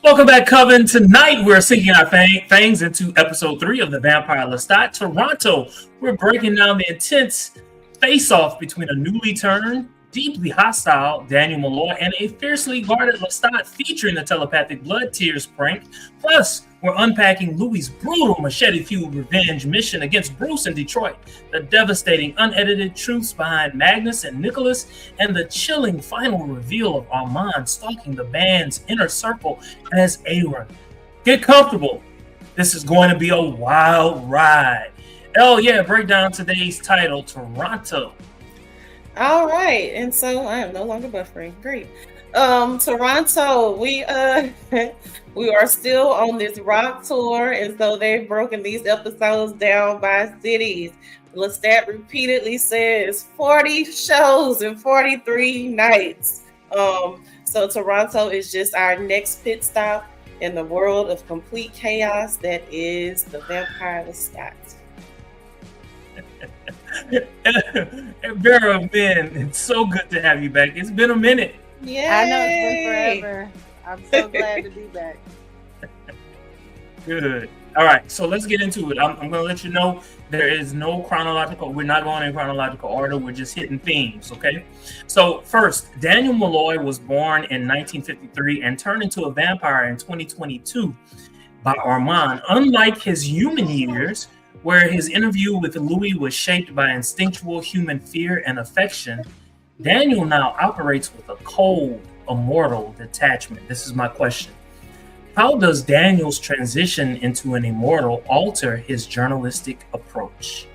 Welcome back, Coven. Tonight we're sinking our fangs into episode 3 of the Vampire Lestat Toronto. We're breaking down the intense face-off between a newly turned, deeply hostile Daniel Molloy and a fiercely guarded Lestat featuring the telepathic blood tears prank. Plus, we're unpacking Louis' brutal machete-fueled revenge mission against Bruce in Detroit, the devastating unedited truths behind Magnus and Nicolas, and the chilling final reveal of Armand stalking the band's inner circle as Arun. Get comfortable. This is going to be a wild ride. Oh yeah, break down today's title, Toronto. All right, and so I am no longer buffering. Great. Toronto, we we are still on this rock tour, and so they've broken these episodes down by cities. Lestat repeatedly says 40 shows and 43 nights. So Toronto is just our next pit stop in the world of complete chaos that is the Vampire Lestat. Vera of Men, it's so good to have you back. It's been a minute. Yeah, I know it's been forever. I'm so glad to be back. Good. All right, so let's get into it. I'm going to let you know there is no chronological. We're not going in chronological order. We're just hitting themes, okay? So first, Daniel Molloy was born in 1953 and turned into a vampire in 2022 by Armand. Unlike his human years, where his interview with Louis was shaped by instinctual human fear and affection, Daniel now operates with a cold, immortal detachment. This is my question. How does Daniel's transition into an immortal alter his journalistic approach?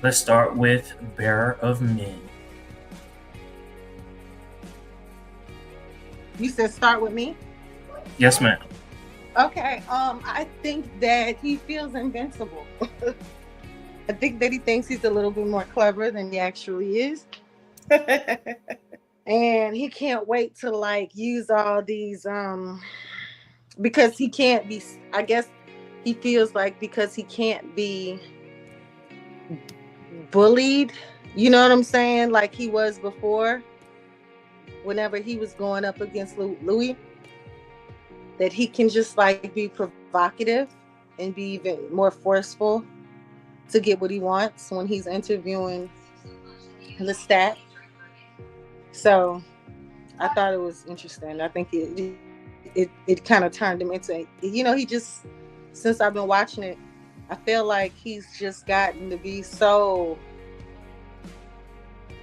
Let's start with Bearer of Men. You said start with me? Yes, ma'am. Okay. I think that he feels invincible. I think that he thinks he's a little bit more clever than he actually is. And he can't wait to use all these because he can't be, I guess he feels like because he can't be bullied, you know what I'm saying, like he was before whenever he was going up against Louis, that he can just be provocative and be even more forceful to get what he wants when he's interviewing Lestat. So I thought it was interesting. I think it kind of turned him into, he just, since I've been watching it, I feel like he's just gotten to be so,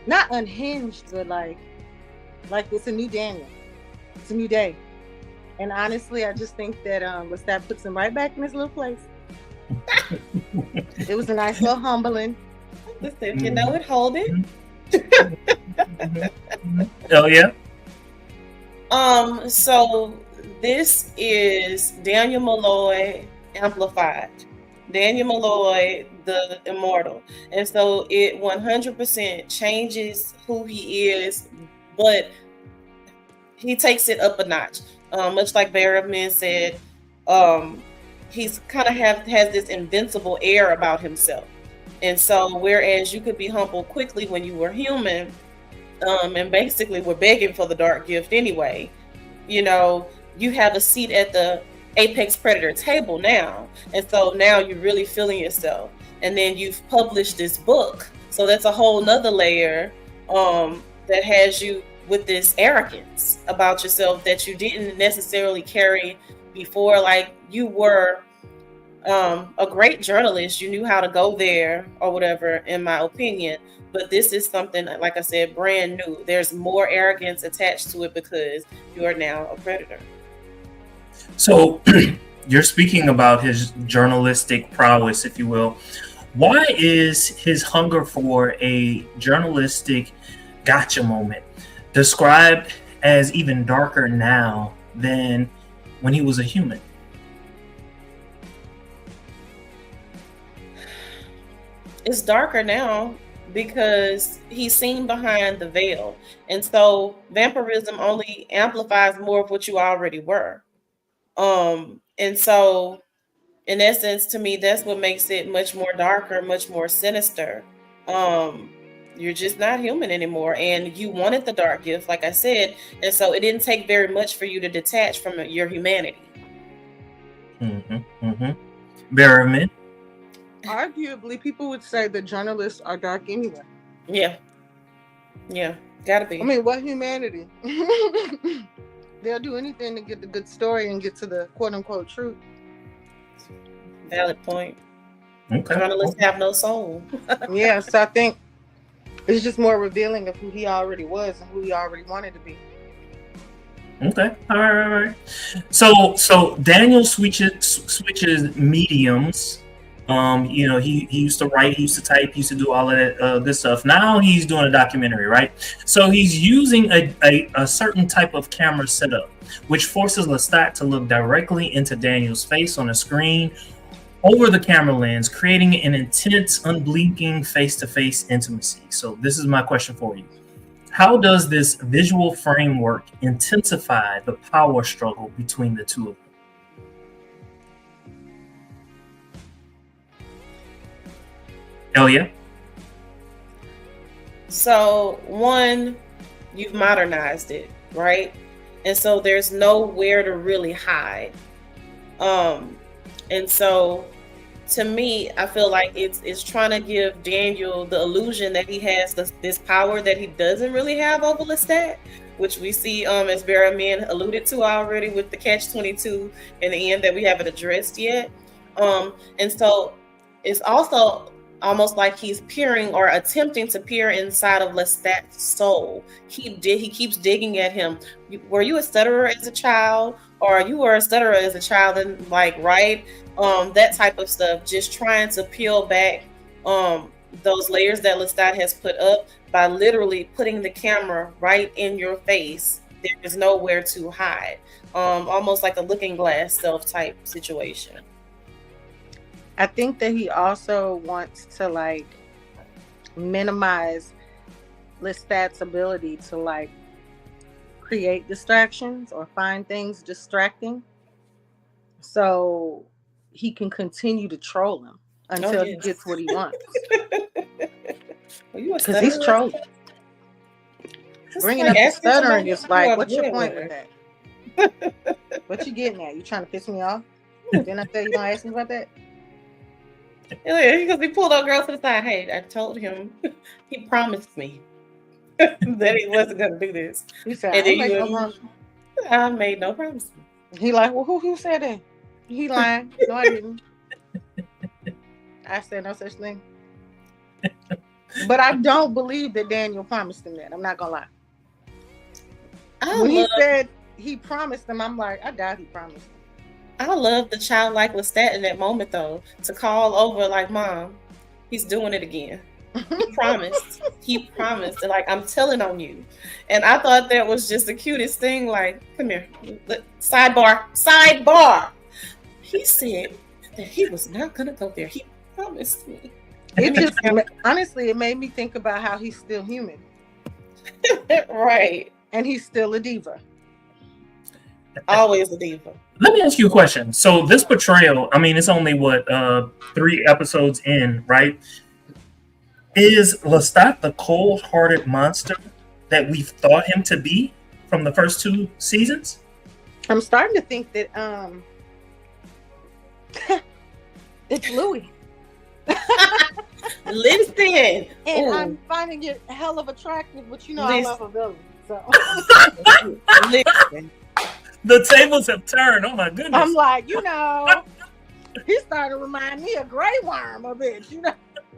not unhinged, but like it's a new Daniel. It's a new day. And honestly, I just think that Lestat puts him right back in his little place. It was a nice little humbling. Listen, you know it, hold it. Oh yeah. So this is Daniel Molloy amplified. Daniel Molloy, the immortal. And so it 100% changes who he is, but he takes it up a notch. Much like Bear of Men said, he's kind of has this invincible air about himself. And so whereas you could be humbled quickly when you were human, and basically were begging for the dark gift anyway, you have a seat at the apex predator table now. And so now you're really feeling yourself. And then you've published this book. So that's a whole nother layer that has you with this arrogance about yourself that you didn't necessarily carry before. Like you were a great journalist, you knew how to go there or whatever, in my opinion. But this is something, like I said, brand new. There's more arrogance attached to it because you are now a predator. So you're speaking about his journalistic prowess, if you will. Why is his hunger for a journalistic gotcha moment described as even darker now than when he was a human? It's darker now because he's seen behind the veil. And so vampirism only amplifies more of what you already were. And so in essence, to me, that's what makes it much more darker, much more sinister. You're just not human anymore, and you wanted the dark gift, like I said, and so it didn't take very much for you to detach from your humanity. Very. Arguably, people would say the journalists are dark anyway. Yeah, gotta be. I mean, what humanity? They'll do anything to get the good story and get to the quote unquote truth. Valid point. Okay. Journalists have no soul. Yeah, so I think it's just more revealing of who he already was and who he already wanted to be. Okay. All right. So Daniel switches mediums. He used to write, he used to type, he used to do all of that good stuff. Now he's doing a documentary, right? So he's using a certain type of camera setup, which forces Lestat to look directly into Daniel's face on a screen over the camera lens, creating an intense, unblinking face-to-face intimacy. So this is my question for you. How does this visual framework intensify the power struggle between the two of them? Oh, yeah? So, one, you've modernized it, right? And so there's nowhere to really hide. And so, to me, I feel like it's trying to give Daniel the illusion that he has this power that he doesn't really have over Lestat, which we see, as Baramin alluded to already with the catch-22 in the end that we haven't addressed yet. And so it's also almost like he's peering or attempting to peer inside of Lestat's soul. He keeps digging at him. Were you a stutterer as a child? Or you were a stutterer as a child, and like, right? That type of stuff. Just trying to peel back those layers that Lestat has put up by literally putting the camera right in your face. There is nowhere to hide. Almost like a looking glass self type situation. I think that he also wants to like minimize Lestat's ability to like create distractions or find things distracting, so he can continue to troll him until he gets what he wants. Because he's trolling. Bringing up the stuttering is like, what's your point with that? What you getting at? You trying to piss me off? Didn't I tell you don't ask me about that? Yeah, because he pulled our girl to the side. Hey, I told him, he promised me that he wasn't going to do this. He said, I made no promise. He like, well, who said that? He lying. No, I didn't. I said no such thing. But I don't believe that Daniel promised him that. I'm not going to lie. When he said he promised him, I'm like, I doubt he promised him. I love the childlike Lestat in that moment, though, to call over like, Mom, he's doing it again. He promised, and like, I'm telling on you. And I thought that was just the cutest thing. Like, come here, sidebar. He said that he was not gonna go there. He promised me. It just honestly, it made me think about how he's still human. Right. And he's still a diva. Always a diva. Let me ask you a question. So this portrayal, I mean, it's only 3 episodes in, right? Is Lestat the cold-hearted monster that we've thought him to be from the first 2 seasons? I'm starting to think that it's Louis. Listen, and I'm finding it hell of attractive, but you know I love a villain. So listen. The tables have turned. Oh my goodness! I'm like, he's starting to remind me of Grey Worm a bit,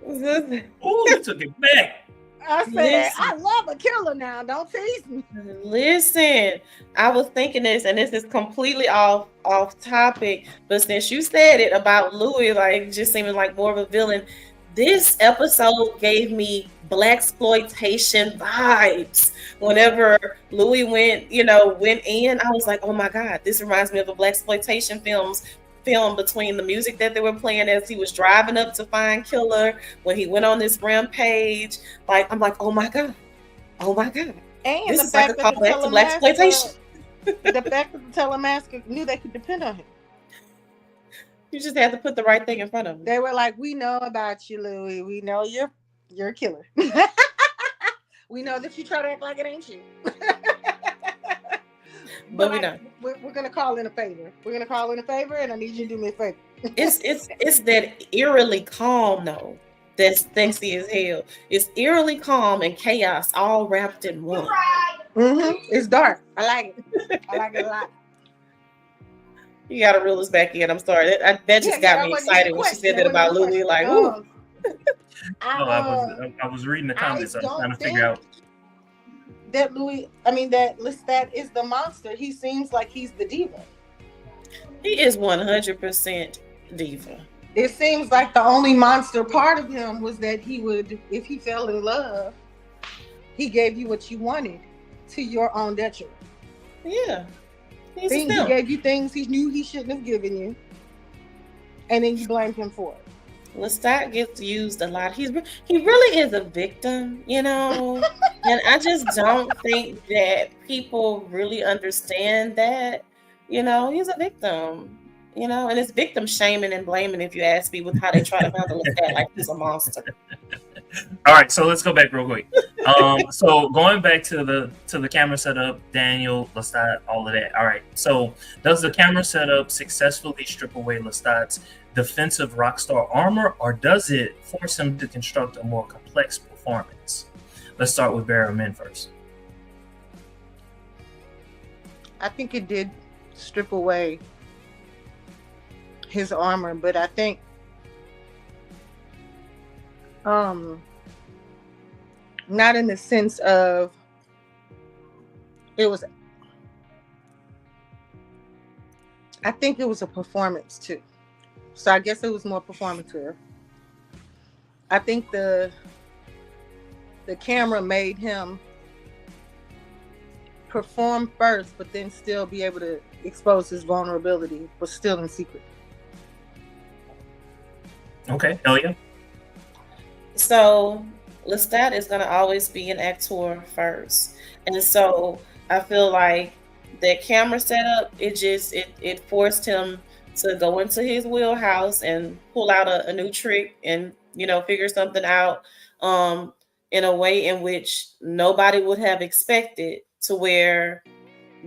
Oh, you took it back. I said, I love a killer now. Don't tease me. Listen, I was thinking this, and this is completely off topic, but since you said it about Louis, like just seeming like more of a villain, this episode gave me blaxploitation vibes. Whenever Louis went in, I was like, oh my God, this reminds me of a blaxploitation film between the music that they were playing as he was driving up to find Killer, when he went on this rampage. Like, I'm like, oh my God. And this is like a callback to blaxploitation. The fact that the Telemaster knew they could depend on him. You just had to put the right thing in front of him. They were like, we know about you, Louis. We know you're a killer. We know that you try to act like it ain't you. But we don't. We're gonna call in a favor. We're gonna call in a favor, and I need you to do me a favor. It's that eerily calm though. That's sexy as hell. It's eerily calm and chaos all wrapped in one. It's dark. I like it. I like it a lot. You gotta reel us back in. I'm sorry. That just got me excited when she said that about Louis. Like, ooh. I was reading the comments. I was trying to figure out that that Lestat is the monster. He seems like he's the diva. He is 100% diva. It seems like the only monster part of him was that he would, if he fell in love, he gave you what you wanted to your own detriment. Yeah. He gave you things he knew he shouldn't have given you, and then you blamed him for it. Lestat gets used a lot. He really is a victim, and I just don't think that people really understand that. He's a victim. And it's victim shaming and blaming, if you ask me, with how they try to handle Lestat like he's a monster. All right, so let's go back real quick. So going back to the camera setup, Daniel, Lestat, all of that. All right. So does the camera setup successfully strip away Lestat's defensive rockstar armor, or does it force him to construct a more complex performance? Let's start with Barrowman first. I think it did strip away his armor, but I think not in the sense of I think it was a performance too. So I guess it was more performative. I think the camera made him perform first, but then still be able to expose his vulnerability, but still in secret. Okay, Elia. So Lestat is going to always be an actor first, and so I feel like that camera setup, it forced him to go into his wheelhouse and pull out a new trick and figure something out in a way in which nobody would have expected, to where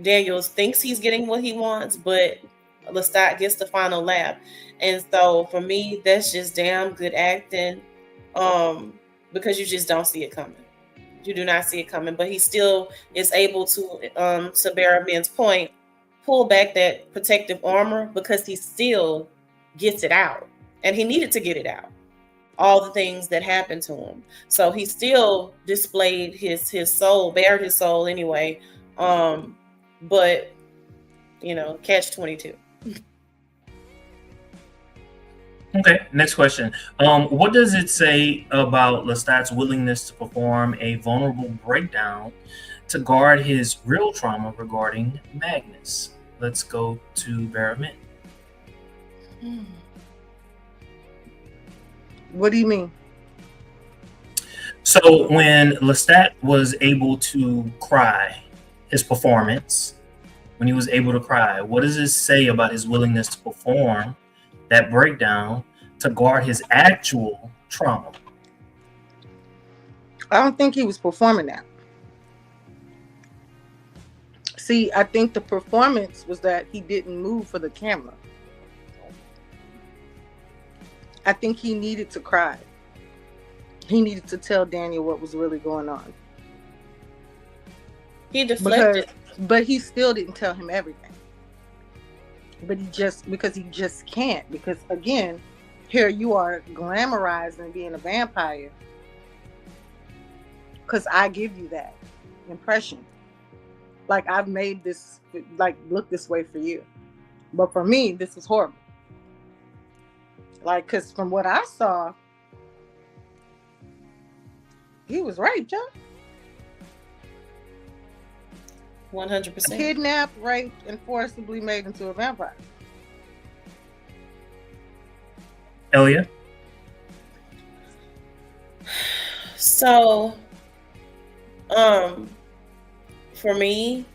Daniels thinks he's getting what he wants, but Lestat gets the final laugh. And so for me, that's just damn good acting, because you just don't see it coming. You do not see it coming, but he still is able to Barrowman's point, pull back that protective armor, because he still gets it out, and he needed to get it out. All the things that happened to him, so he still displayed his soul, bared his soul anyway. But catch 22. Okay, next question. What does it say about Lestat's willingness to perform a vulnerable breakdown to guard his real trauma regarding Magnus? Let's go to Barrowman. What do you mean? So when Lestat was able to cry, his performance, when he was able to cry, what does this say about his willingness to perform that breakdown to guard his actual trauma? I don't think he was performing that. See, I think the performance was that he didn't move for the camera. I think he needed to cry. He needed to tell Daniel what was really going on. He deflected. But he still didn't tell him everything. But he just can't. Because again, here you are glamorizing being a vampire. Because I give you that impression. Like, I've made this, look this way for you. But for me, this is horrible. Like, because from what I saw, he was raped, huh? 100%. Kidnapped, raped, and forcibly made into a vampire. Elia? So, for me,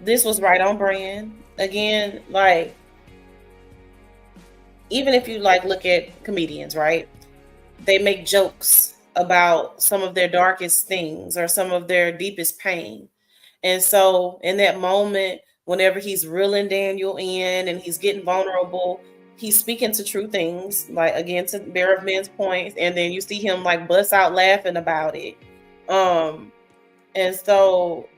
this was right on brand. Again, even if you look at comedians, right? They make jokes about some of their darkest things or some of their deepest pain. And so in that moment, whenever he's reeling Daniel in and he's getting vulnerable, he's speaking to true things, like again to Bear of Men's points, and then you see him like bust out laughing about it. And so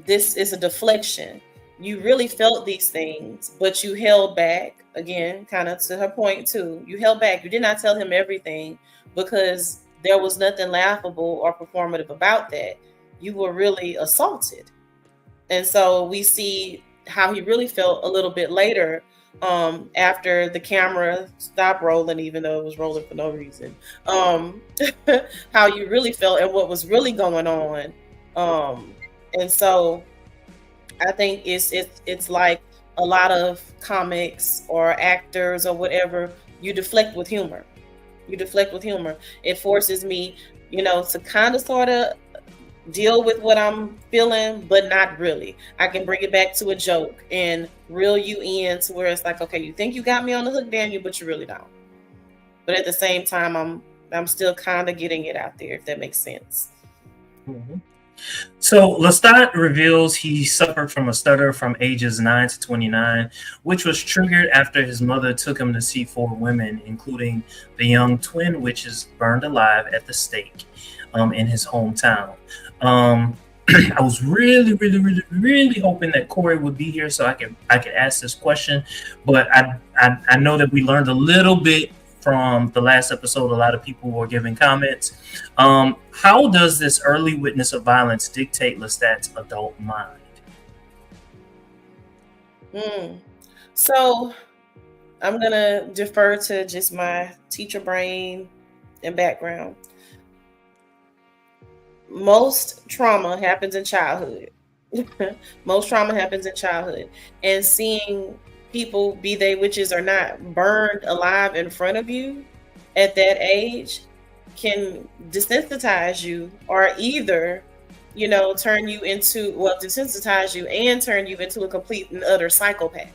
this is a deflection. You really felt these things, but you held back. Again, kind of to her point too. You held back. You did not tell him everything because there was nothing laughable or performative about that. You were really assaulted. And so we see how he really felt a little bit later, after the camera stopped rolling, even though it was rolling for no reason. How you really felt and what was really going on. And so I think it's like a lot of comics or actors or whatever, you deflect with humor. It forces me, to kind of sort of deal with what I'm feeling, but not really. I can bring it back to a joke and reel you in to where it's like, okay, you think you got me on the hook, Daniel, but you really don't. But at the same time, I'm still kind of getting it out there, if that makes sense. Mm-hmm. So Lestat reveals he suffered from a stutter from ages 9 to 29, which was triggered after his mother took him to see 4 women, including the young twin witches burned alive at the stake in his hometown. I was really hoping that Corey would be here so I could ask this question, but I know that we learned a little bit from the last episode. A lot of people were giving comments. How does this early witness of violence dictate Lestat's adult mind? So I'm gonna defer to just my teacher brain and background. Most trauma happens in childhood. And seeing people, be they witches or not, burned alive in front of you at that age can desensitize you, or either turn you into, desensitize you and turn you into a complete and utter psychopath,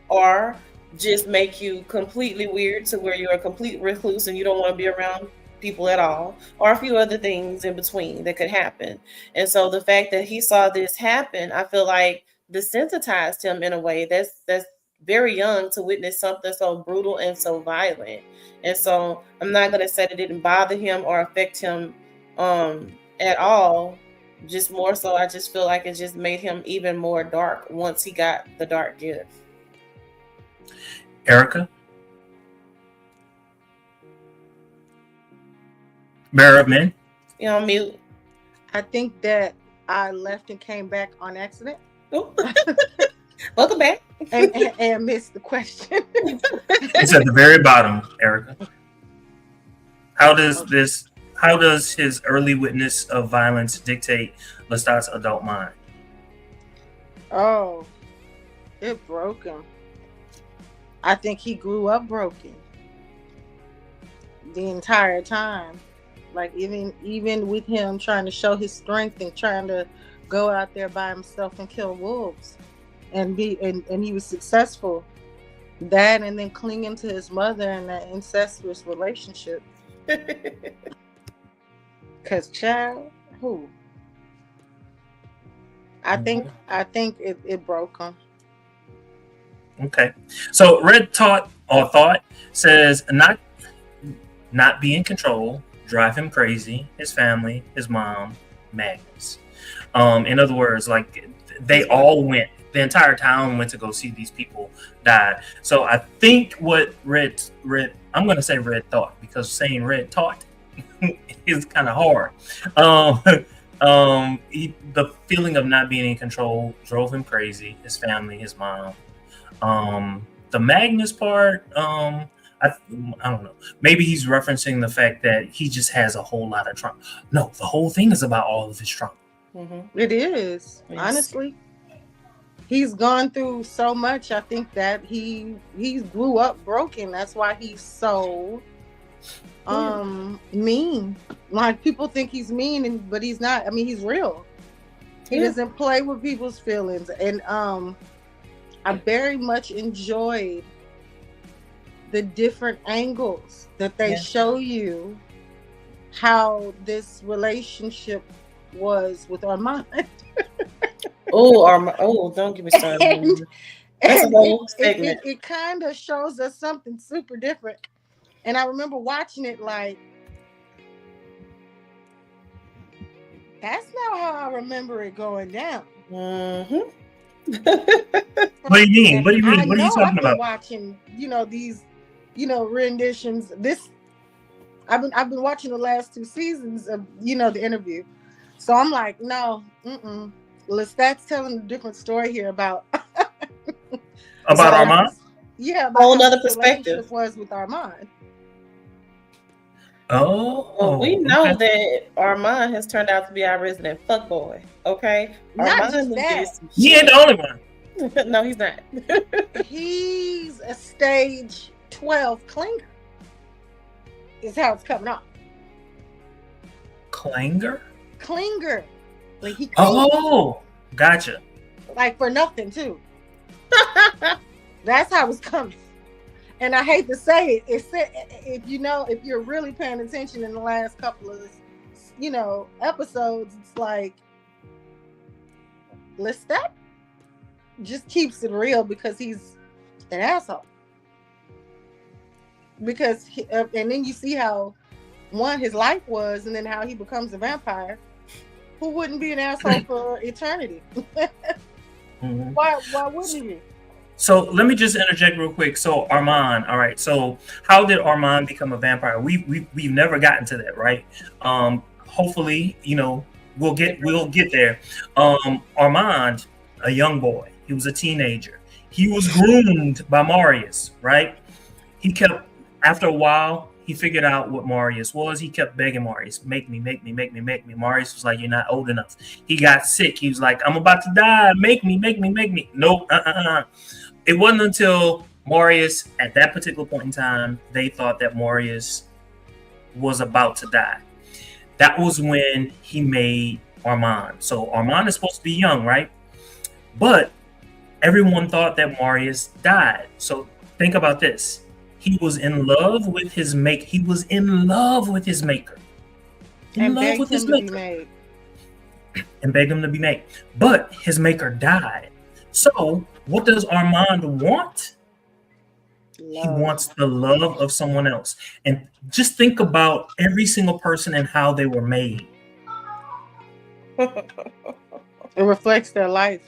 or just make you completely weird to where you're a complete recluse and you don't want to be around people at all, or a few other things in between that could happen. And so the fact that he saw this happen, I feel like desensitized him in a way that's very young to witness something so brutal and so violent. And so I'm not going to say that it didn't bother him or affect him at all. Just more so, I just feel like it just made him even more dark once he got the dark gift. Erica? Bear of Men? You on mute. I think that I left and came back on accident. Welcome back. and missed the question. It's at the very bottom, Erica. How does his early witness of violence dictate Lestat's adult mind? Oh, it broke him. I think he grew up broken the entire time. Like even with him trying to show his strength and trying to go out there by himself and kill wolves, and he was successful. That, and then clinging to his mother in that incestuous relationship. Cause child, who? I think it broke him. Okay, so Red Thought says not be in control, drive him crazy, his family, his mom, Magnus. In other words, like they all went, the entire town went to go see these people die. So I think what Red, I'm going to say Red Thought, because saying Red Thought is kind of hard. The feeling of not being in control drove him crazy, his family, his mom. The Magnus part, I don't know. Maybe he's referencing the fact that he just has a whole lot of trauma. No, the whole thing is about all of his trauma. Mm-hmm. It is. Yes. Honestly, he's gone through so much. I think that he grew up broken. That's why he's so mean. Like people think he's mean, but he's not. I mean, he's real. He doesn't play with people's feelings, and I very much enjoyed the different angles that they show you how this relationship was with Armand. Oh, Armand. Oh, don't get me started. That's a whole segment. It kind of shows us something super different. And I remember watching it like, that's not how I remember it going down. Mm-hmm. What do you mean? What do you mean? What are you talking about? Watching, these, renditions. I've been watching the last 2 seasons of, the interview. So I'm like, no, Lestat's telling a different story here about Armand. Yeah, about whole other perspective was with Armand. Oh, well, we know that Armand has turned out to be our resident fuckboy. Okay, not just that. He ain't the only one. No, he's not. He's a stage 12 clinger. Is how it's coming off. Clinger. Like he. Oh, gotcha. Like for nothing too. That's how it's coming. And I hate to say it, if you're really paying attention in the last couple of, episodes, it's like Lestat just keeps it real because he's an asshole. Because and then you see how his life was, and then how he becomes a vampire. Who wouldn't be an asshole for eternity? Mm-hmm. Why wouldn't he be? So let me just interject real quick. So Armand, all right. So how did Armand become a vampire? We've never gotten to that, right? Hopefully, we'll get there. Armand, a young boy, he was a teenager. He was groomed by Marius, right? After a while, he figured out what Marius was. He kept begging Marius, make me. Marius was like, you're not old enough. He got sick. He was like, I'm about to die. Make me. Nope. It wasn't until Marius, at that particular point in time, they thought that Marius was about to die. That was when he made Armand. So Armand is supposed to be young, right? But everyone thought that Marius died. So think about this. He was in love with his maker. And begged him to be made. But his maker died. So what does Armand want? Love. He wants the love of someone else. And just think about every single person and how they were made. It reflects their life.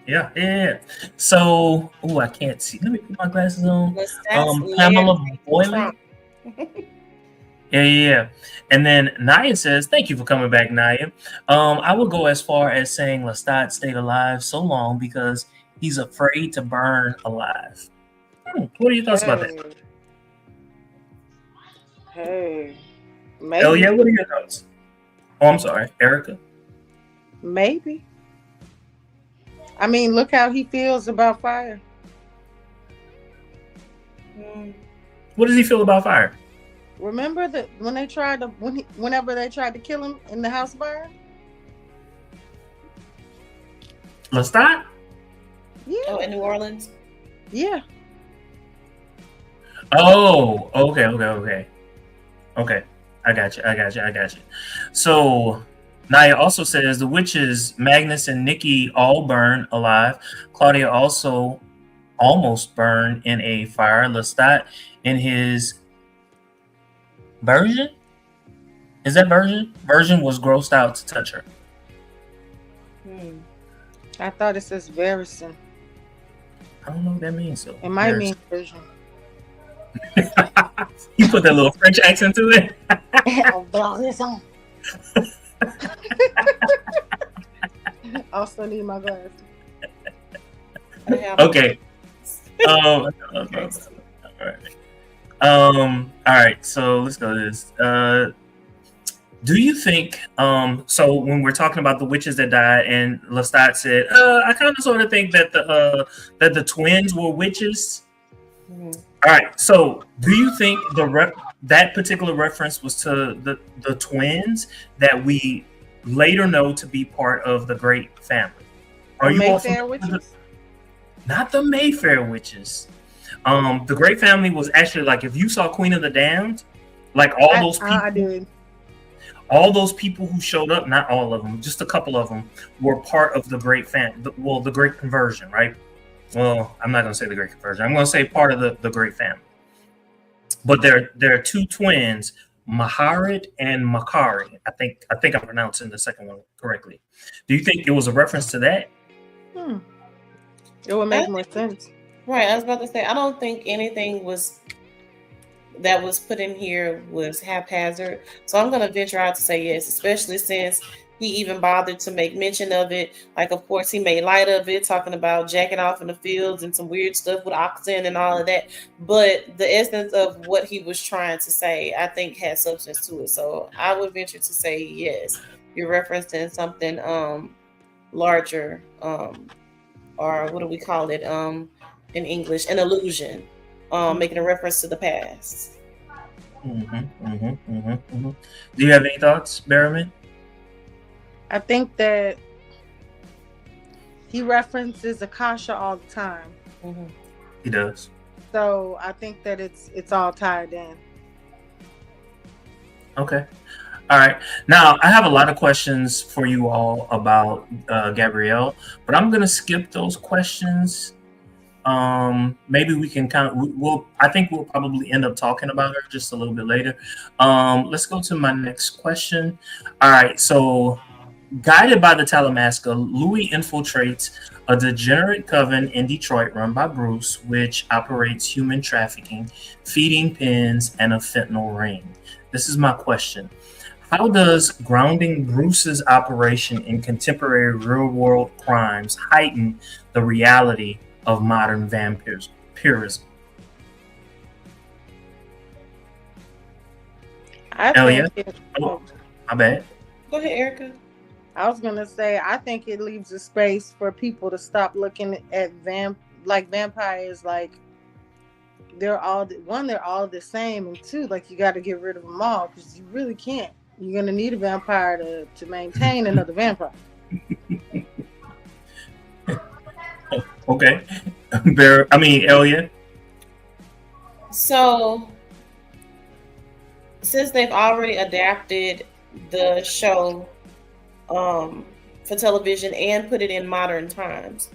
Yeah. So, I can't see. Let me put my glasses on. Pamela Boylan. Yeah. And then Naya says, thank you for coming back, Naya. I would go as far as saying Lestat stayed alive so long because he's afraid to burn alive. What are your thoughts about that? Hey. Maybe. Oh, yeah, what are your thoughts? Oh, I'm sorry, Erica. Maybe. I mean, look how he feels about fire. What does he feel about fire? Remember that whenever they tried to kill him in the house burn? Lestat? Yeah. Oh, in New Orleans? Yeah. Oh, okay. Okay. I got you. So Naya also says the witches, Magnus and Nikki, all burn alive. Claudia also almost burned in a fire. Lestat in his version? Is that version? Version was grossed out to touch her. I thought it says Verison. I don't know what that means. So it might mean version. You put that little French accent to it. Also need my glasses. Okay. All right. So let's go to this. Do you think? So when we're talking about the witches that died, and Lestat said, I kind of sort of think that the twins were witches. Mm-hmm. All right. So do you think that particular reference was to the twins that we later know to be part of the Great Family? Are you Mayfair witches? Not the Mayfair witches. The Great Family was actually like, if you saw Queen of the Damned, like all those people. I did. all those people who showed up, not all of them, just a couple of them, were part of the Great the Great Conversion, right? Well, I'm not going to say the Great Conversion. I'm going to say part of the Great Family. But there are two twins, Maharid and Makari. I think I'm pronouncing the second one correctly. Do you think it was a reference to that? It would make more sense. Right. I was about to say, I don't think anything that was put in here was haphazard. So I'm going to venture out to say yes, especially since he even bothered to make mention of it. Like, of course, he made light of it, talking about jacking off in the fields and some weird stuff with oxen and all of that. But the essence of what he was trying to say, I think, had substance to it. So I would venture to say yes. You're referencing something larger, or what do we call it in English? An illusion, making a reference to the past. Do you have any thoughts, Berriman? I think that he references Akasha all the time. He does. So I think that it's all tied in. Okay. All right. Now, I have a lot of questions for you all about Gabrielle, but I'm going to skip those questions. Maybe we can I think we'll probably end up talking about her just a little bit later. Let's go to my next question. All right. So, guided by the Talamasca, Louis infiltrates a degenerate coven in Detroit run by Bruce, which operates human trafficking, feeding pens, and a fentanyl ring. This is my question. How does grounding Bruce's operation in contemporary real-world crimes heighten the reality of modern vampirism? My bad. Go ahead, Erica. I was gonna say, I think it leaves a space for people to stop looking at vampires like they're all the same, and two, like you got to get rid of them all because you really can't. You're gonna need a vampire to maintain another vampire. Okay, Elliot. So, since they've already adapted the show for television and put it in modern times,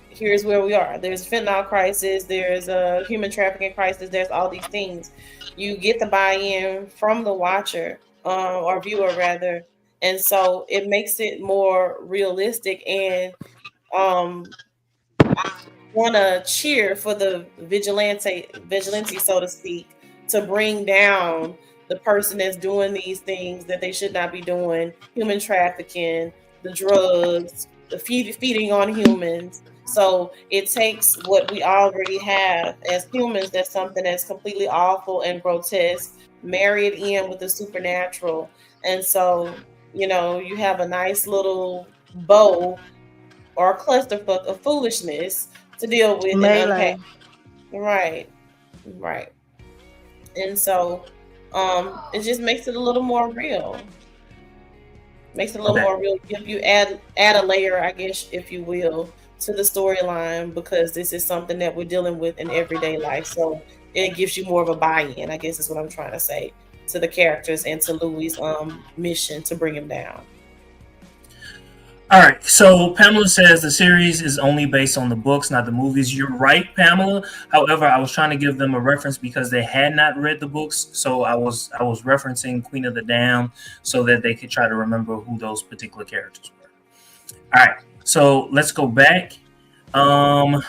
here's where we are. There's a fentanyl crisis, there's a human trafficking crisis, there's all these things. You get the buy-in from the watcher, or viewer rather, and so it makes it more realistic, and want to cheer for the vigilante, so to speak, to bring down the person that's doing these things that they should not be doing, human trafficking, the drugs, the feeding on humans. So it takes what we already have as humans, that's something that's completely awful and grotesque, marry it in with the supernatural. And so, you have a nice little bow or a clusterfuck of foolishness to deal with and unpack. Right. And so it just makes it a little more real. If you add a layer, I guess, if you will, to the storyline, because this is something that we're dealing with in everyday life. So it gives you more of a buy-in, I guess is what I'm trying to say, to the characters and to Louis' mission to bring him down. All right, so Pamela says the series is only based on the books, not the movies. You're right, Pamela. However, I was trying to give them a reference because they had not read the books, so I was referencing Queen of the Damned so that they could try to remember who those particular characters were. All right, so let's go back, and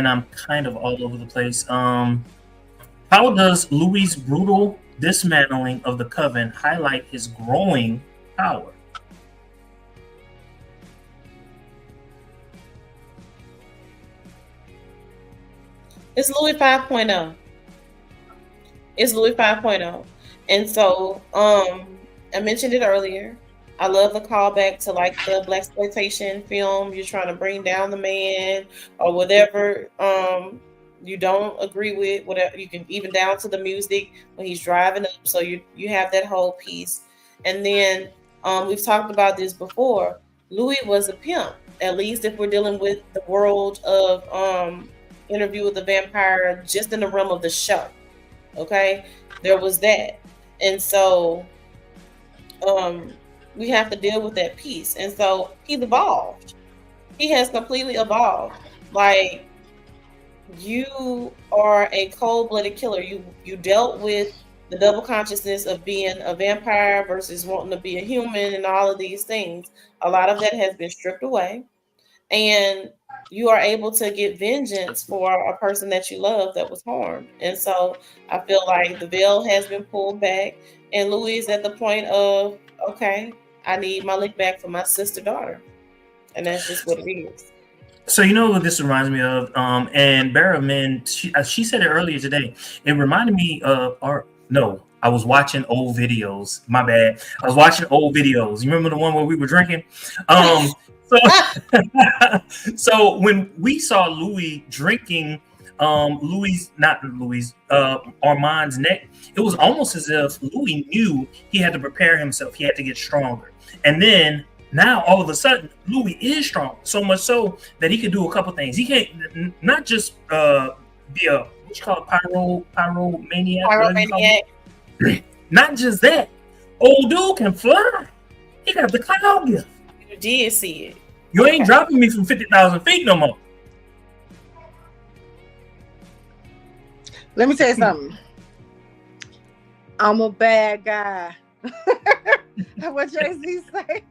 I'm kind of all over the place. How does Louis' brutal dismantling of the Coven highlight his growing power? It's Louis 5.0. And so I mentioned it earlier. I love the callback to like the blaxploitation film. You're trying to bring down the man or whatever you don't agree with, whatever. You can even down to the music when he's driving up. So you have that whole piece. And then we've talked about this before. Louis was a pimp, at least if we're dealing with the world of Interview with the Vampire, just in the realm of the show. Okay, there was that. And so we have to deal with that piece. And so he's evolved. He has completely evolved. Like, you are a cold-blooded killer. You dealt with the double consciousness of being a vampire versus wanting to be a human and all of these things. A lot of that has been stripped away. And you are able to get vengeance for a person that you love that was harmed. And so I feel like the veil has been pulled back, and Louis is at the point of, okay, I need my lick back for my sister daughter. And that's just what it is. So you know what this reminds me of? And Barrowman, she said it earlier today. It reminded me of I was watching old videos. My bad. I was watching old videos. You remember the one where we were drinking? So when we saw Louis drinking Armand's neck, it was almost as if Louis knew he had to prepare himself. He had to get stronger. And then now all of a sudden, Louis is strong, so much so that he can do a couple things. He can't not just be a what you call it, pyromaniac. Pyromaniac. Not just that, old dude can fly. He got the cloud gift. You did see it. You ain't dropping me from 50,000 feet no more. Let me tell you something. I'm a bad guy. What Jay-Z say?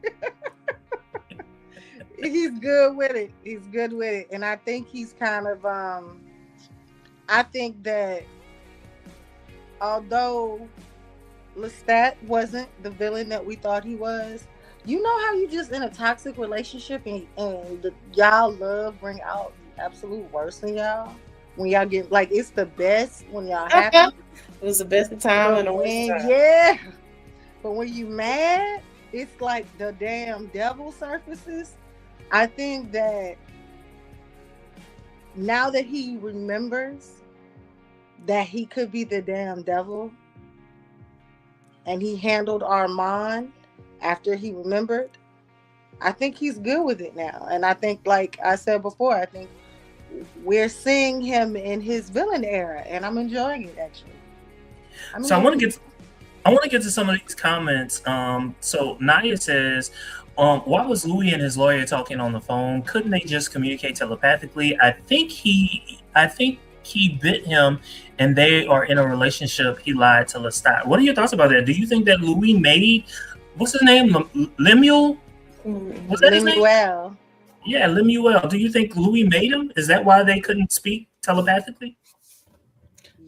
He's good with it. He's good with it. And I think he's kind of I think that although Lestat wasn't the villain that we thought he was, you know how you just in a toxic relationship and y'all love bring out the absolute worst in y'all when y'all get like it's the best when y'all happy. It was the best of time and the worst time. Yeah. But when you mad, it's like the damn devil surfaces. I think that now that he remembers that he could be the damn devil and he handled Armand after he remembered, I think he's good with it now. And I think, like I said before, I think we're seeing him in his villain era, and I'm enjoying it actually. I want to get to some of these comments. So Naya says, why was Louis and his lawyer talking on the phone? Couldn't they just communicate telepathically? I think he bit him and they are in a relationship. He lied to Lestat. What are your thoughts about that? Do you think that Louis made, what's his name? Lemuel? Was that his name? Lemuel. Yeah, Lemuel. Do you think Louis made him? Is that why they couldn't speak telepathically?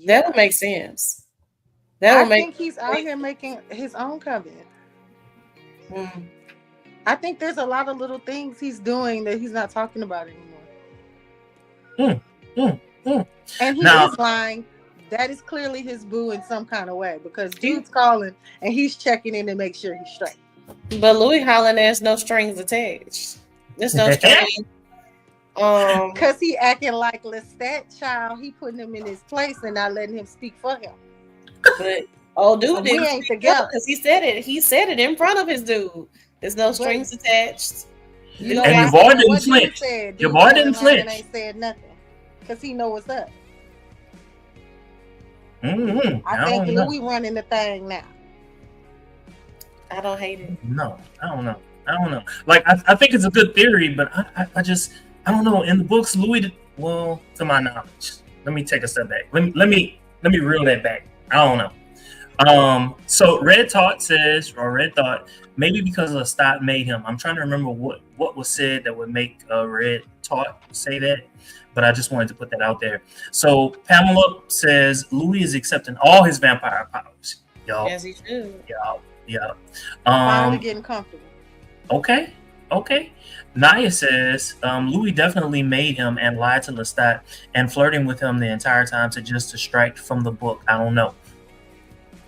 That would make sense. I think he's out here making his own coven. I think there's a lot of little things he's doing that he's not talking about anymore. And he is lying. That is clearly his boo in some kind of way because dude's calling and he's checking in to make sure he's straight. But Louis hollering, there's no strings attached. There's no strings. Because he acting like Lestat child, he putting him in his place and not letting him speak for him. But old dude we ain't together because he said it. He said it in front of his dude. There's no strings attached. You know, and your boy didn't flinch. Your boy didn't flinch. Ain't said nothing because he know what's up. I think Louis running the thing now. I don't hate it. No, I don't know. Like I think it's a good theory, but I just don't know. In the books, Louis, to my knowledge, let me take a step back. Let me reel that back. I don't know. So Red Thought maybe because Lestat made him. I'm trying to remember what was said that would make Red Thought say that, but I just wanted to put that out there. So Pamela says Louis is accepting all his vampire powers. Y'all. As he should. Yeah. Finally getting comfortable. Okay. Naya says Louis definitely made him and lied to Lestat and flirting with him the entire time to just distract from the book. I don't know.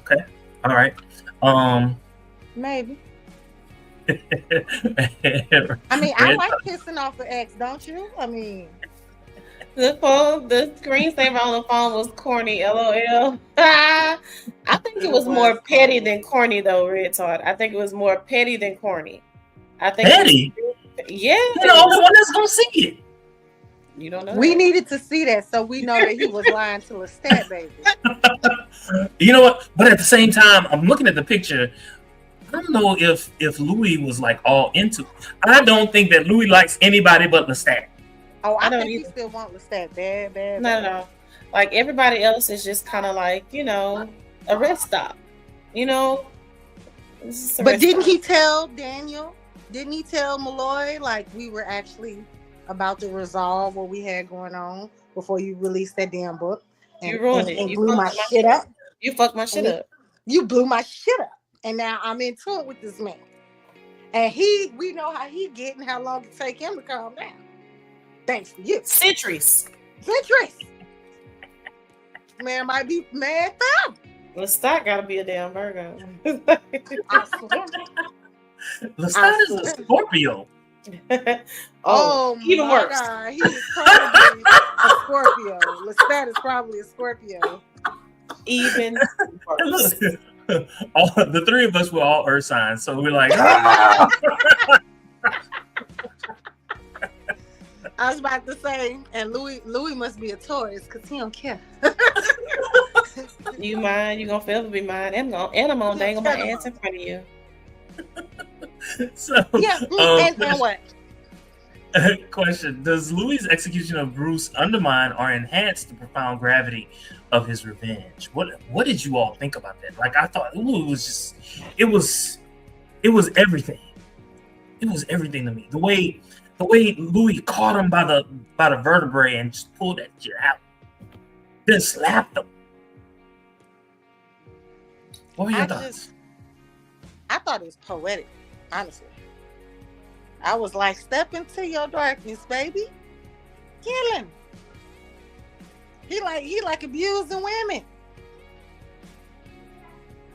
Okay. All right. Maybe. I mean, I like kissing off the ex, don't you? I mean, the screensaver on the phone was corny. LOL. I think it was more petty than corny, though. Red Tart. I think it was more petty than corny. I think petty. Yeah. You're the only one that's gonna see it. You don't know. We needed to see that so we know that he was lying to Lestat, baby. You know what? But at the same time, I'm looking at the picture. I don't know if Louis was like all into. I don't think that Louis likes anybody but Lestat. Oh, I don't think he either. still want Lestat bad. No, no. Like everybody else is just kind of like, a rest stop. This is a But rest didn't stop. he tell Daniel? Didn't he tell Molloy like we were actually about to resolve what we had going on before you released that damn book? And, You ruined it. and You blew my fucked my shit up. You fucked my shit up. You blew my shit up. And now I'm into it with this man. And we know how he get and how long it take him to calm down. Thanks to you. Centuries. Man might be mad up. Lestat gotta be a damn Virgo. I swear. Lestat is a Scorpio. Oh even my worse. God. He is probably a Scorpio. Lestat is probably a Scorpio. Even worse. The three of us were all Earth signs, so we're like, ah! I was about to say, and Louis must be a Taurus because he don't care. You mine, you gonna forever be mine. And I'm gonna dangle my ass in front of you. So, Yeah, and what? Question: does Louis' execution of Bruce undermine or enhance the profound gravity of his revenge? What did you all think about that? Like, I thought Louis was just it was everything. It was everything to me. The way Louis caught him by the vertebrae and just pulled that shit out, then slapped him. What were your thoughts? I thought it was poetic, honestly. I was like, step into your darkness, baby. Kill him. He like abusing women.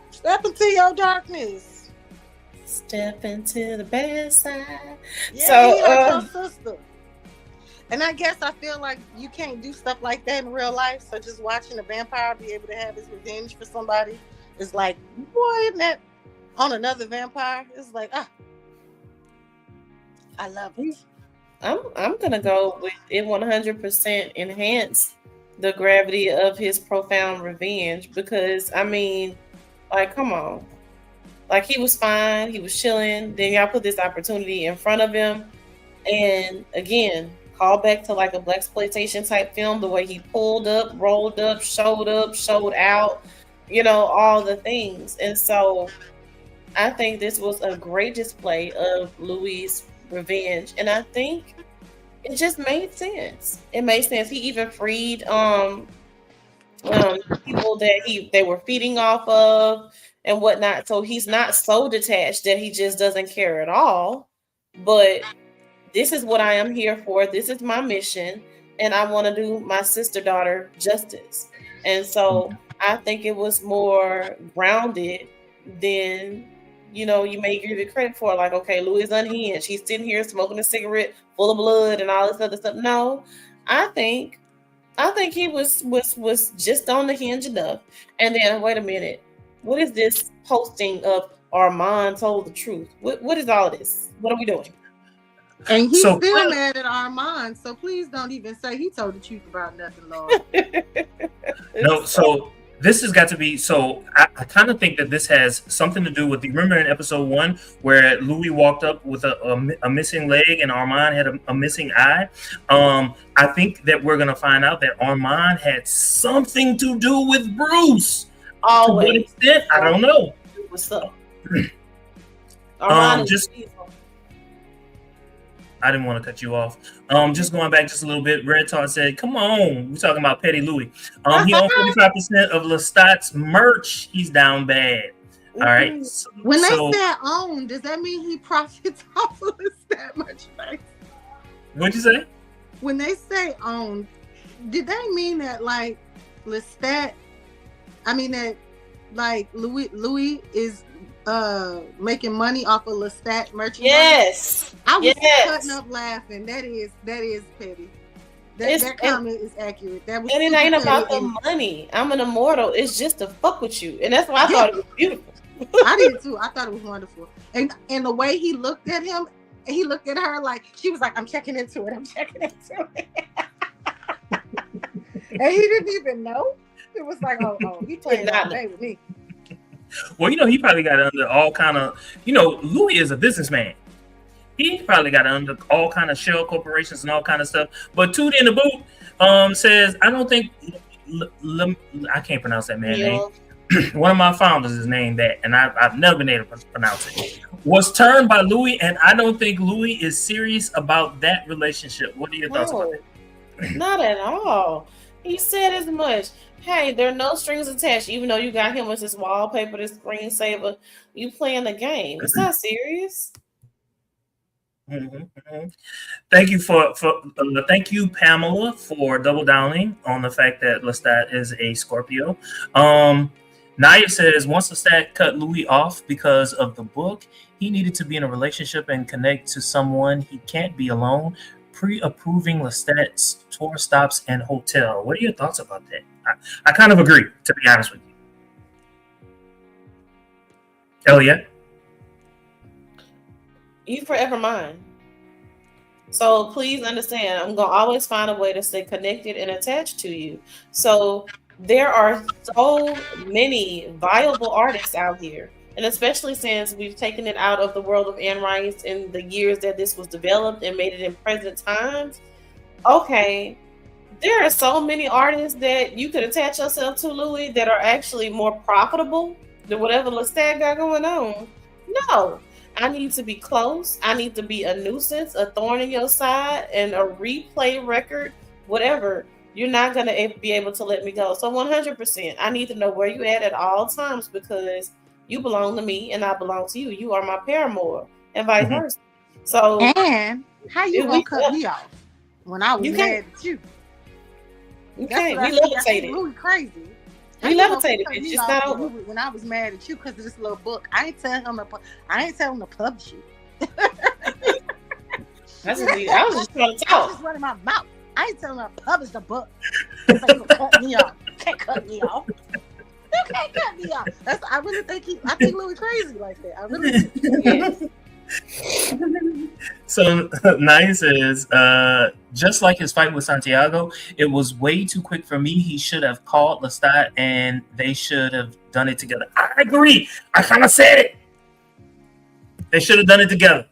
Step into your darkness. Step into the bad side. Yeah, So, he like your sister. And I guess I feel like you can't do stuff like that in real life. So just watching a vampire be able to have his revenge for somebody is like, boy, isn't that on another vampire? It's like, I love it. I'm gonna go with it 100% enhance the gravity of his profound revenge because I mean, like, come on. Like, he was fine, he was chilling, then y'all put this opportunity in front of him, and again, call back to like a blaxploitation type film, the way he pulled up, rolled up, showed out, all the things. And so I think this was a great display of Louis' revenge, and I think it just made sense. It made sense. He even freed people that they were feeding off of and whatnot. So he's not so detached that he just doesn't care at all. But this is what I am here for. This is my mission, and I want to do my sister daughter justice. And so I think it was more grounded than you may give it credit for. Like, okay, Louis is unhinged. He's sitting here smoking a cigarette full of blood and all this other stuff. No, I think he was just on the hinge enough. And then wait a minute, what is this posting of Armand told the truth? What is all this? What are we doing? And he's still mad at Armand, so please don't even say he told the truth about nothing, Lord. No, so this has got to be, so I kind of think that this has something to do with, remember in episode 1 where Louis walked up with a missing leg and Armand had a missing eye? I think that we're going to find out that Armand had something to do with Bruce. Always. To what extent? I don't know. What's up? I didn't want to cut you off. Just going back just a little bit, Red Tart said, come on, we're talking about Petty Louis. He owned 45% of Lestat's merch. He's down bad. All right. When they say own, does that mean he profits off of Lestat merchandise? What'd you say? When they say own, did they mean that like Lestat, that like Louis is making money off of Lestat merchandise? Yes. I was cutting up laughing. That is petty. That comment is accurate. That was, and it ain't about the money. I'm an immortal. It's just to fuck with you. And that's why I thought it was beautiful. I did too. I thought it was wonderful. And the way he looked at him, and he looked at her like she was like, I'm checking into it. And he didn't even know. It was like, oh, he playing all day with me. Well, he probably got under all kind of. Louis is a businessman. He probably got under all kind of shell corporations and all kind of stuff. But Tootie in the Boot says, I don't think I can't pronounce that man's name. One of my founders is named that, and I've never been able to pronounce it. Was turned by Louis, and I don't think Louis is serious about that relationship. What are your thoughts about that? Not at all. He said as much. Hey, there are no strings attached, even though you got him with this wallpaper, this screensaver. You playing the game. It's not serious. Mm-hmm. Thank you, Pamela, for double downing on the fact that Lestat is a Scorpio. Naya says once Lestat cut Louis off because of the book, he needed to be in a relationship and connect to someone. He can't be alone. Pre-approving Lestat's tour stops and hotel. What are your thoughts about that? I kind of agree, to be honest with you. Elliot? You forever mine. So please understand, I'm going to always find a way to stay connected and attached to you. So there are so many viable artists out here. And especially since we've taken it out of the world of Anne Rice in the years that this was developed and made it in present times. Okay, there are so many artists that you could attach yourself to, Louis, that are actually more profitable than whatever Lestat got going on. No, I need to be close. I need to be a nuisance, a thorn in your side, and a replay record, whatever. You're not going to be able to let me go. So 100%, I need to know where you at all times, because you belong to me and I belong to you. You are my paramour, and vice versa. So, and how you gonna cut me off when I was mad at you? You can't. We levitated. Really crazy. We levitated. It's just not over. When I was mad at you because of this little book, I ain't tell him to publish you. I was just trying to talk. I was just running my mouth. I ain't telling him to publish the book. So you cut me off. Can't cut me off. You can't cut me off. I really think Louis crazy like that. I really do. So Naya says, just like his fight with Santiago, it was way too quick for me. He should have called Lestat and they should have done it together. I agree. I kind of said it. They should have done it together.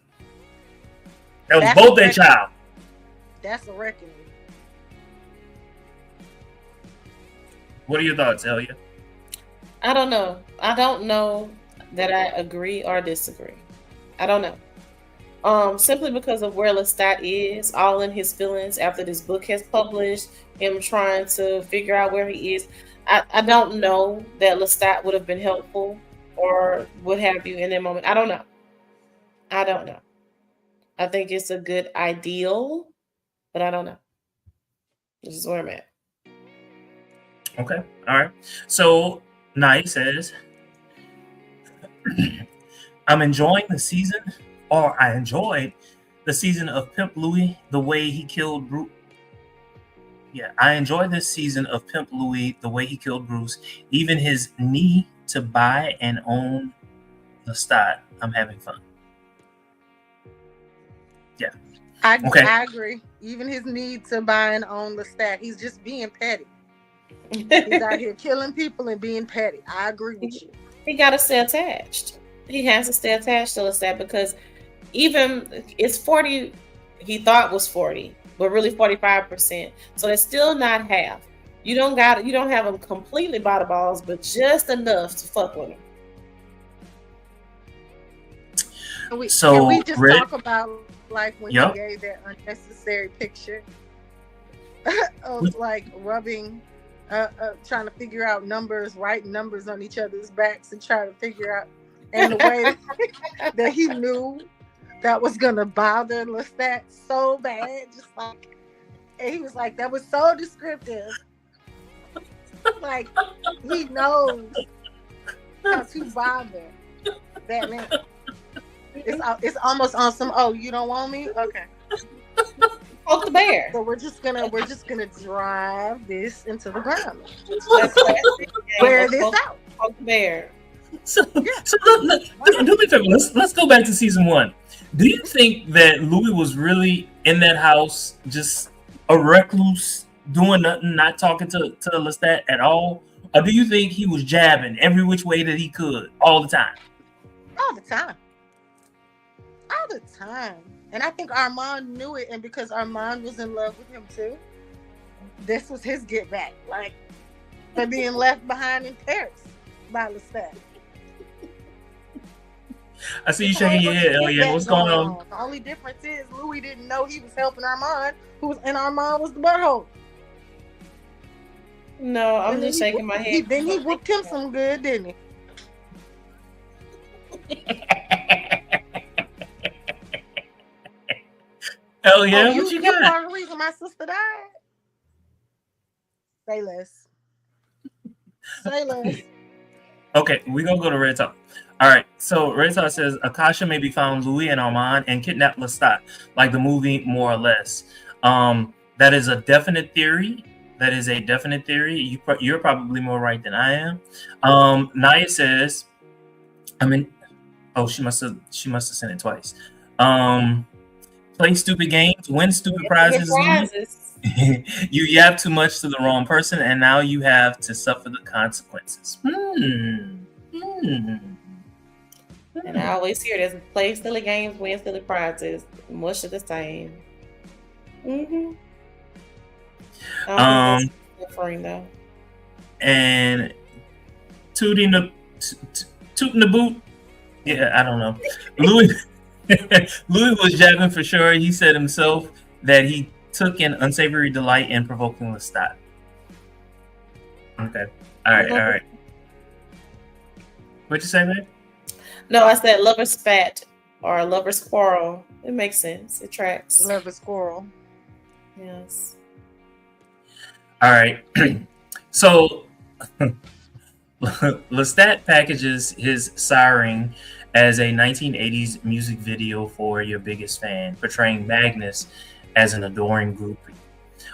That was both their child. That's a reckoning. What are your thoughts, Elia? I don't know. I don't know that I agree or disagree. I don't know. Simply because of where Lestat is, all in his feelings after this book has published, him trying to figure out where he is. I don't know that Lestat would have been helpful or what have you in that moment. I don't know. I think it's a good ideal, but I don't know. This is where I'm at. Okay. All right. So Naya says, I enjoyed the season of Pimp Louis, the way he killed Bruce. Yeah, I enjoyed this season of Pimp Louis, the way he killed Bruce. Even his need to buy and own Lestat. I'm having fun. Yeah. I agree. Even his need to buy and own Lestat. He's just being petty. He's out here killing people and being petty. I agree with you. He got to stay attached. He has to stay attached to Lestat because even it's 40, he thought was 40, but really 45%. So it's still not half. You don't have him completely by the balls, but just enough to fuck with him. Can we just talk about like when he gave that unnecessary picture of like rubbing, trying to figure out numbers, writing numbers on each other's backs and trying to figure out in the way that he knew that was gonna bother Lestat so bad, just like, and he was like, that was so descriptive. Like he knows how to bother that man. It's almost on some. Oh, you don't want me? Okay. Poke the bear. So we're just gonna drive this into the ground. Wear this out. Poke the bear. So let's go back to season 1. Do you think that Louis was really in that house, just a recluse, doing nothing, not talking to Lestat at all, Or do you think he was jabbing every which way that he could all the time? All the time. All the time. And I think Armand knew it, and because Armand was in love with him too, this was his get back, like for being left behind in Paris by Lestat. I see you shaking your head, Elliot. What's going on? The only difference is Louis didn't know he was helping Armand, and Armand was the butthole. No, I'm just shaking my head. Then he whooped him some good, didn't he? Hell yeah, what you got? Part of the reason my sister died. Say less. Say less. Okay, we're gonna go to Red Talk. All right, so Red Talk says Akasha maybe found Louis and Armand and kidnapped Lestat, like the movie, more or less. That is a definite theory. That is a definite theory. You're probably more right than I am. Naya says, she must have sent it twice. Play stupid games, win stupid prizes. You yap too much to the wrong person, and now you have to suffer the consequences. And I always hear this: play silly games, win silly prizes. Much of the same. Differing though. And tooting the boot. Yeah, I don't know. Louis was jabbing for sure. He said himself that he took an unsavory delight in provoking Lestat. Okay. All right. What'd you say, man? No, I said lover's spat or lover's quarrel. It makes sense. It tracks. Lover's quarrel. Yes. All right. So Lestat packages his siren as a 1980s music video for Your Biggest Fan, portraying Magnus as an adoring groupie.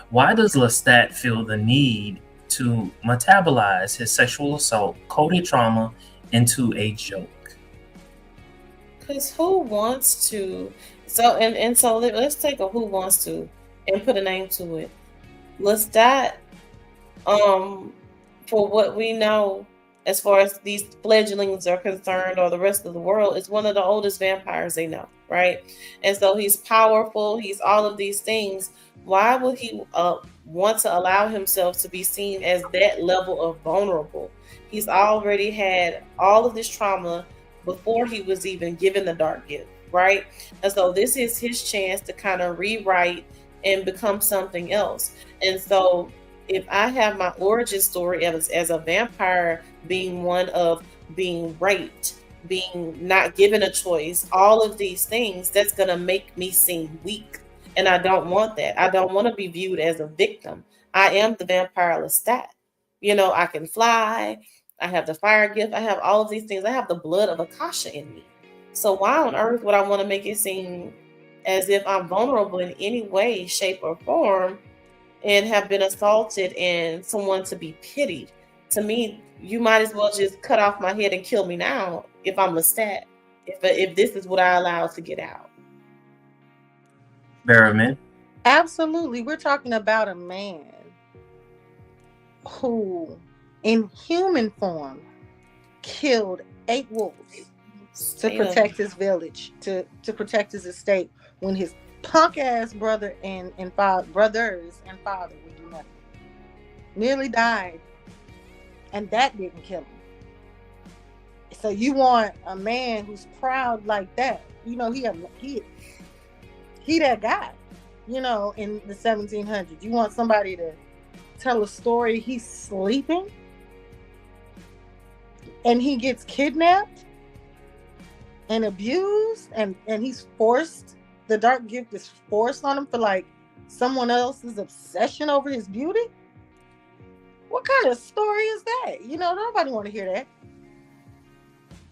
Why does Lestat feel the need to metabolize his sexual assault coded trauma into a joke? Because who wants to? So let's take a who wants to and put a name to it. Lestat, for what we know, as far as these fledglings are concerned, or the rest of the world, is one of the oldest vampires they know, right? And so he's powerful. He's all of these things. Why would he want to allow himself to be seen as that level of vulnerable? He's already had all of this trauma before he was even given the dark gift, right? And so this is his chance to kind of rewrite and become something else. And so if I have my origin story as a vampire being one of being raped, being not given a choice, all of these things, that's going to make me seem weak. And I don't want that. I don't want to be viewed as a victim. I am the Vampire Lestat. I can fly. I have the fire gift. I have all of these things. I have the blood of Akasha in me. So why on earth would I want to make it seem as if I'm vulnerable in any way, shape, or form, and have been assaulted and someone to be pitied? To me, you might as well just cut off my head and kill me now if I'm Lestat, if this is what I allow to get out. Merriman. Absolutely. We're talking about a man who, in human form, killed 8 wolves to protect his village, to protect his estate, when his punk ass brothers and father would do nothing. Nearly died, and that didn't kill him. So you want a man who's proud like that? He that guy. In the 1700s, you want somebody to tell a story. He's sleeping, and he gets kidnapped and abused, and he's forced. The dark gift is forced on him for like someone else's obsession over his beauty. What kind of story is that? Nobody want to hear that.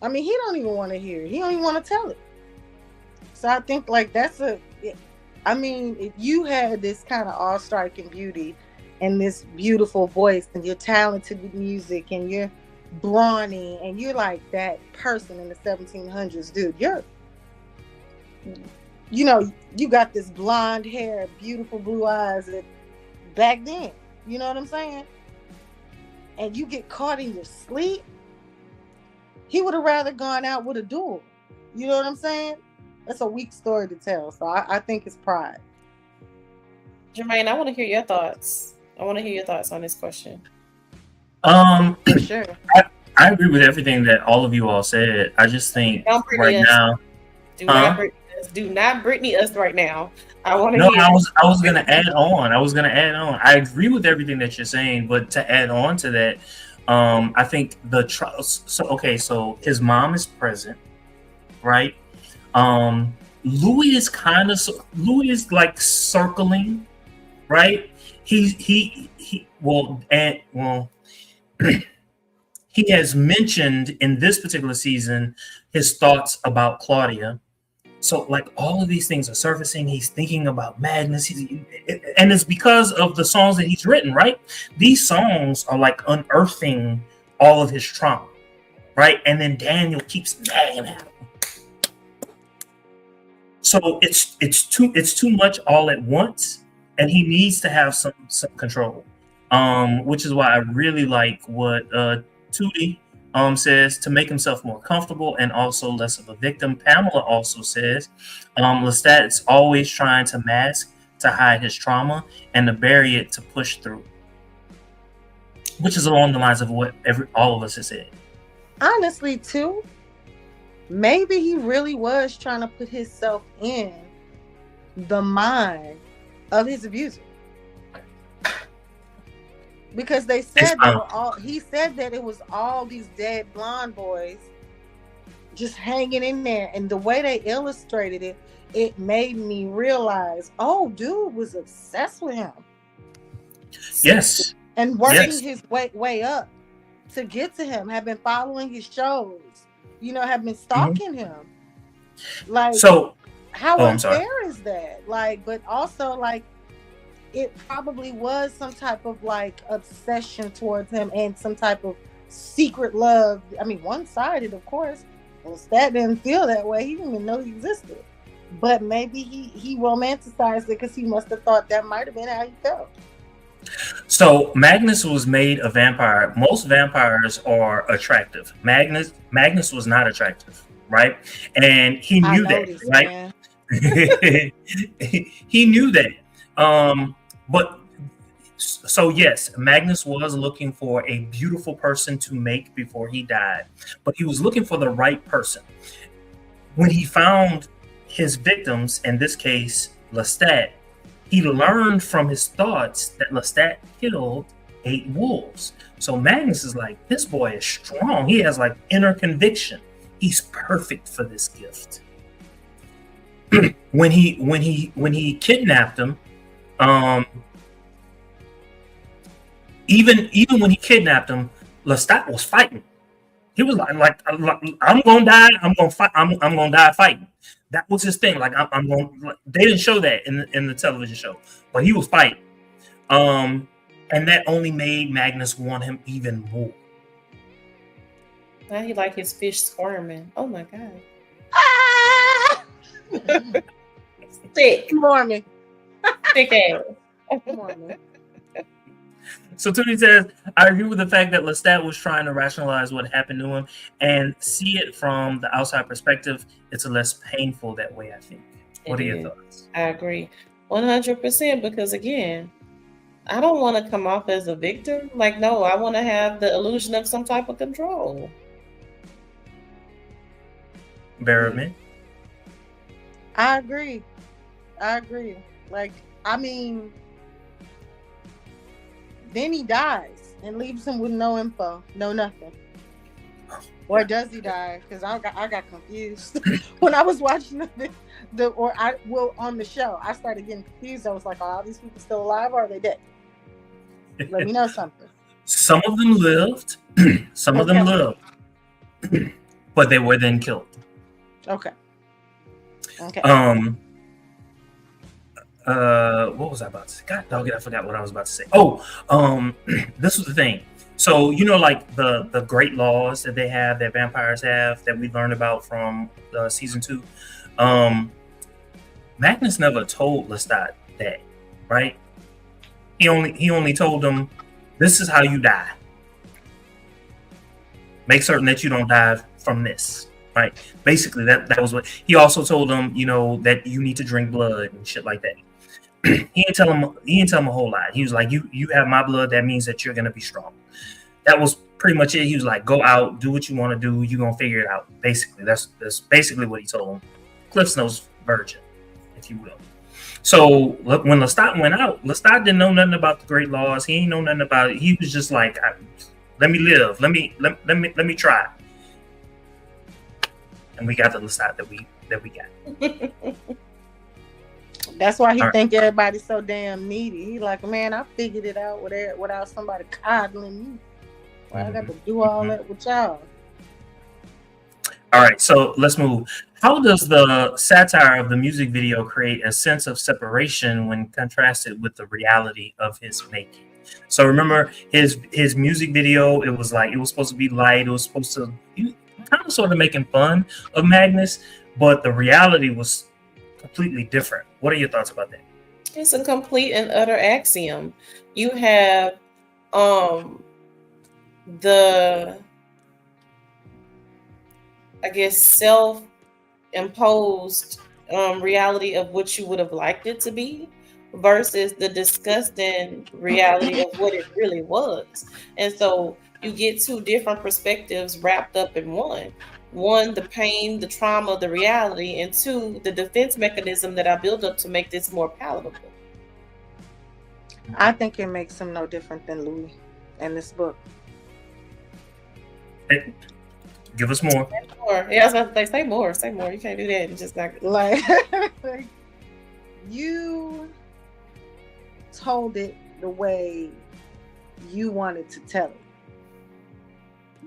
I mean, he don't even want to hear it. He don't even want to tell it. So I think like if you had this kind of awe-striking beauty and this beautiful voice, and you're talented with music, and you're brawny, and you're like that person in the 1700s, dude, you got this blonde hair, beautiful blue eyes back then. You know what I'm saying? and you get caught in your sleep, he would have rather gone out with a duel. You know what I'm saying? That's a weak story to tell. So I think it's pride. Jermaine, I want to hear your thoughts. I want to hear your thoughts on this question. For sure. I agree with everything that all of you all said. I just think right now, do not Britney us right now. I want to. No, I was gonna add on. I agree with everything that you're saying, but to add on to that, I think the trust. So his mom is present, right? Louis is like circling, right? He has mentioned in this particular season his thoughts about Claudia. So like all of these things are surfacing. He's thinking about Magnus. And it's because of the songs that he's written, right? These songs are like unearthing all of his trauma, right? And then Daniel keeps nagging at him. So it's too much all at once, and he needs to have some control. Which is why I really like what Tootie says to make himself more comfortable and also less of a victim. Pamela also says Lestat is always trying to mask to hide his trauma and to bury it to push through, which is along the lines of what all of us have said. Honestly, too, maybe he really was trying to put himself in the mind of his abuser. Because they said he said that it was all these dead blonde boys just hanging in there. And the way they illustrated it, it made me realize, oh, dude was obsessed with him. Yes. And working his way up to get to him, have been following his shows, have been stalking him. Like, so how unfair is that? Like, but also like, it probably was some type of like obsession towards him and some type of secret love. I mean, one-sided, of course. Lestat didn't feel that way. He didn't even know he existed. But maybe he romanticized it because he must have thought that might have been how he felt. So Magnus was made a vampire. Most vampires are attractive. Magnus was not attractive, right? And he knew that, right? He knew that. But so yes, Magnus was looking for a beautiful person to make before he died, but he was looking for the right person. When he found his victims, in this case, Lestat, he learned from his thoughts that Lestat killed 8 wolves. So Magnus is like, this boy is strong. He has like inner conviction. He's perfect for this gift. When he kidnapped him, even when he kidnapped him, Lestat was fighting. He was like I'm gonna die. I'm gonna fight. I'm gonna die fighting. That was his thing. Like I'm going. They didn't show that in the television show, but he was fighting. And that only made Magnus want him even more. Now he like his fish squirming. Oh my god. Thick Mormon. Thick ass. Mormon. So Tootie says, I agree with the fact that Lestat was trying to rationalize what happened to him and see it from the outside perspective. It's less painful that way, I think. What are your thoughts? I agree 100% because, again, I don't want to come off as a victim. Like, no, I want to have the illusion of some type of control. Barrowman? I agree. Like, I mean, then he dies and leaves him with no info, no nothing. Or does he die? Because I got confused when I was watching on the show. I started getting confused. I was like, are all these people still alive or are they dead? Let me know something. Some of them lived. Some of them lived, but they were then killed. Okay. What was I about to say? God dog it, I forgot what I was about to say. This was the thing. So, like the great laws that they have, that vampires have, that we learned about from season 2. Magnus never told Lestat that, right? He only told him, this is how you die. Make certain that you don't die from this. Right? Basically, that was what he also told them. You know that you need to drink blood and shit like that. He didn't tell him a whole lot. He was like, you have my blood. That means that you're gonna be strong. That was pretty much it. He was like, go out, do what you want to do. You're gonna figure it out. Basically, that's basically what he told him. Cliff's Notes version, if you will. So when Lestat went out, Lestat didn't know nothing about the great laws. He ain't know nothing about it. He was just like, let me live. Let me try. And we got the Lestat that we got. That's why he think everybody's so damn needy. He like, man, I figured it out without somebody coddling me. Well, I got to do all that with y'all. All right, so let's move. How does the satire of the music video create a sense of separation when contrasted with the reality of his making? So remember his music video, it was supposed to be light. It was supposed to kind of sort of making fun of Magnus, but the reality was completely different. What are your thoughts about that? It's a complete and utter axiom. You have the, I guess, self-imposed reality of what you would have liked it to be versus the disgusting reality of what it really was. And so you get two different perspectives wrapped up in one. One, the pain, the trauma, the reality, and two, the defense mechanism that I built up to make this more palatable. I think it makes him no different than Louis in this book. Hey, give us more. Say more. Yeah, I was about to say more. Say more. You can't do that. It's just not like you told it the way you wanted to tell it.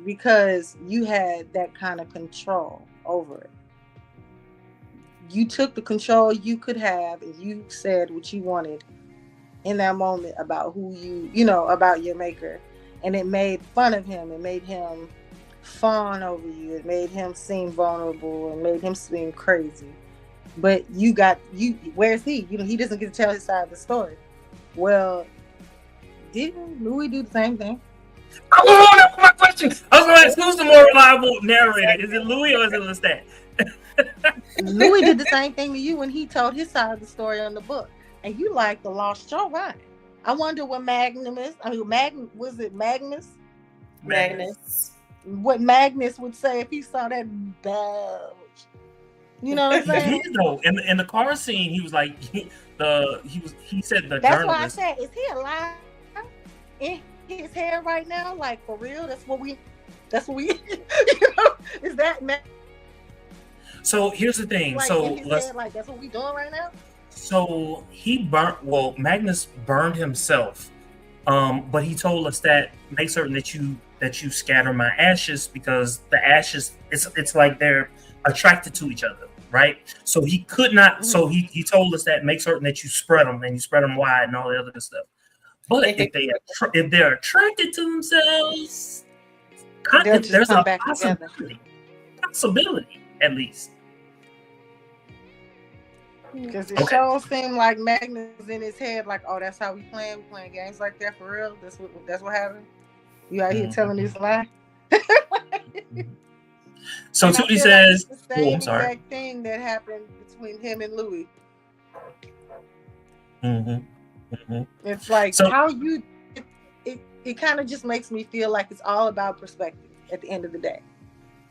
Because you had that kind of control over it. You took the control you could have and you said what you wanted in that moment about who about your maker. And it made fun of him. It made him fawn over you. It made him seem vulnerable and made him seem crazy. But where's he? He doesn't get to tell his side of the story. Well, didn't Louis do the same thing? Oh, that's my question. I was going to ask, who's the more reliable narrator? Is it Louis or is it Lestat? Louis did the same thing to you when he told his side of the story on the book. And you like the lost show, right? I wonder what Magnus. Was it Magnus? Magnus. What Magnus would say if he saw that bulge. You know what I'm saying? In the car scene, he was like, he said the That's journalist. why I said, is he alive in his hair right now? Like, for real? That's what we is that So here's the thing. Like, so head, like that's what we doing right now? So Magnus burned himself. But he told us that make certain that you scatter my ashes, because the ashes, it's like they're attracted to each other, right? So he could not. Mm-hmm. So he told us that make certain that you spread them and you spread them wide and all the other good stuff. But if they're attracted to themselves, there's a possibility at least. Because it sure seemed like Magnus in his head, like, oh, that's how we playing. We playing games like that for real. That's what happened. You out here telling this lie. So Tootie says, like the same exact thing that happened between him and Louis. It's like how you. It kind of just makes me feel like it's all about perspective at the end of the day.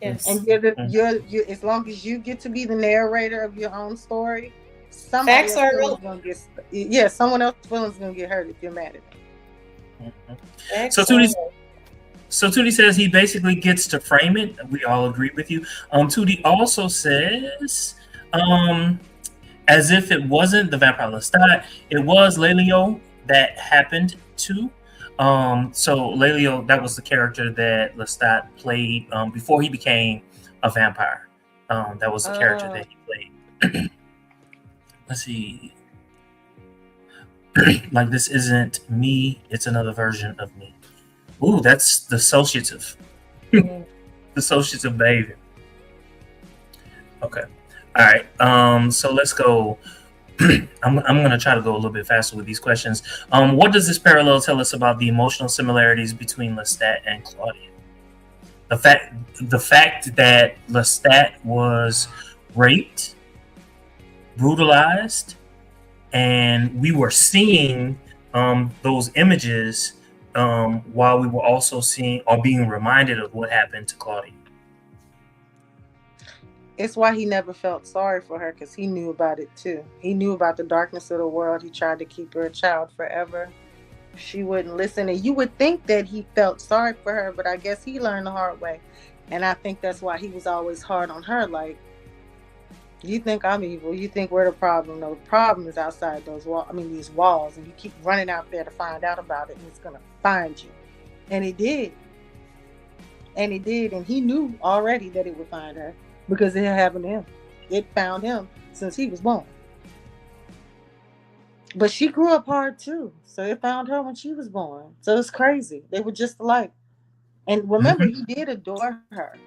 Yes. And you're as long as you get to be the narrator of your own story, someone else's feelings gonna get hurt if you're mad at them. So Tootie says he basically gets to frame it. We all agree with you. Tootie also says, as if it wasn't the Vampire Lestat, it was Lelio that happened to. So Lelio, that was the character that Lestat played before he became a vampire. That was the character that he played. Let's see. Like, this isn't me, it's another version of me. Ooh, that's dissociative. Dissociative behavior. Okay. All right. So let's go. I'm going to try to go a little bit faster with these questions. What does this parallel tell us about the emotional similarities between Lestat and Claudia? the fact that Lestat was raped, brutalized, and we were seeing those images while we were also seeing or being reminded of what happened to Claudia. It's why he never felt sorry for her, because he knew about it too. He knew about the darkness of the world. He tried to keep her a child forever. She wouldn't listen, and you would think that he felt sorry for her, but I guess he learned the hard way. And I think that's why he was always hard on her. Like, you think I'm evil, you think we're the problem. No, the problem is outside those these walls, and you keep running out there to find out about it, and it's gonna find you. And it did. And he knew already that it would find her, because it happened to him. It found him since he was born. But she grew up hard too, so it found her when she was born. So it's crazy. They were just alike. And remember, he did adore her.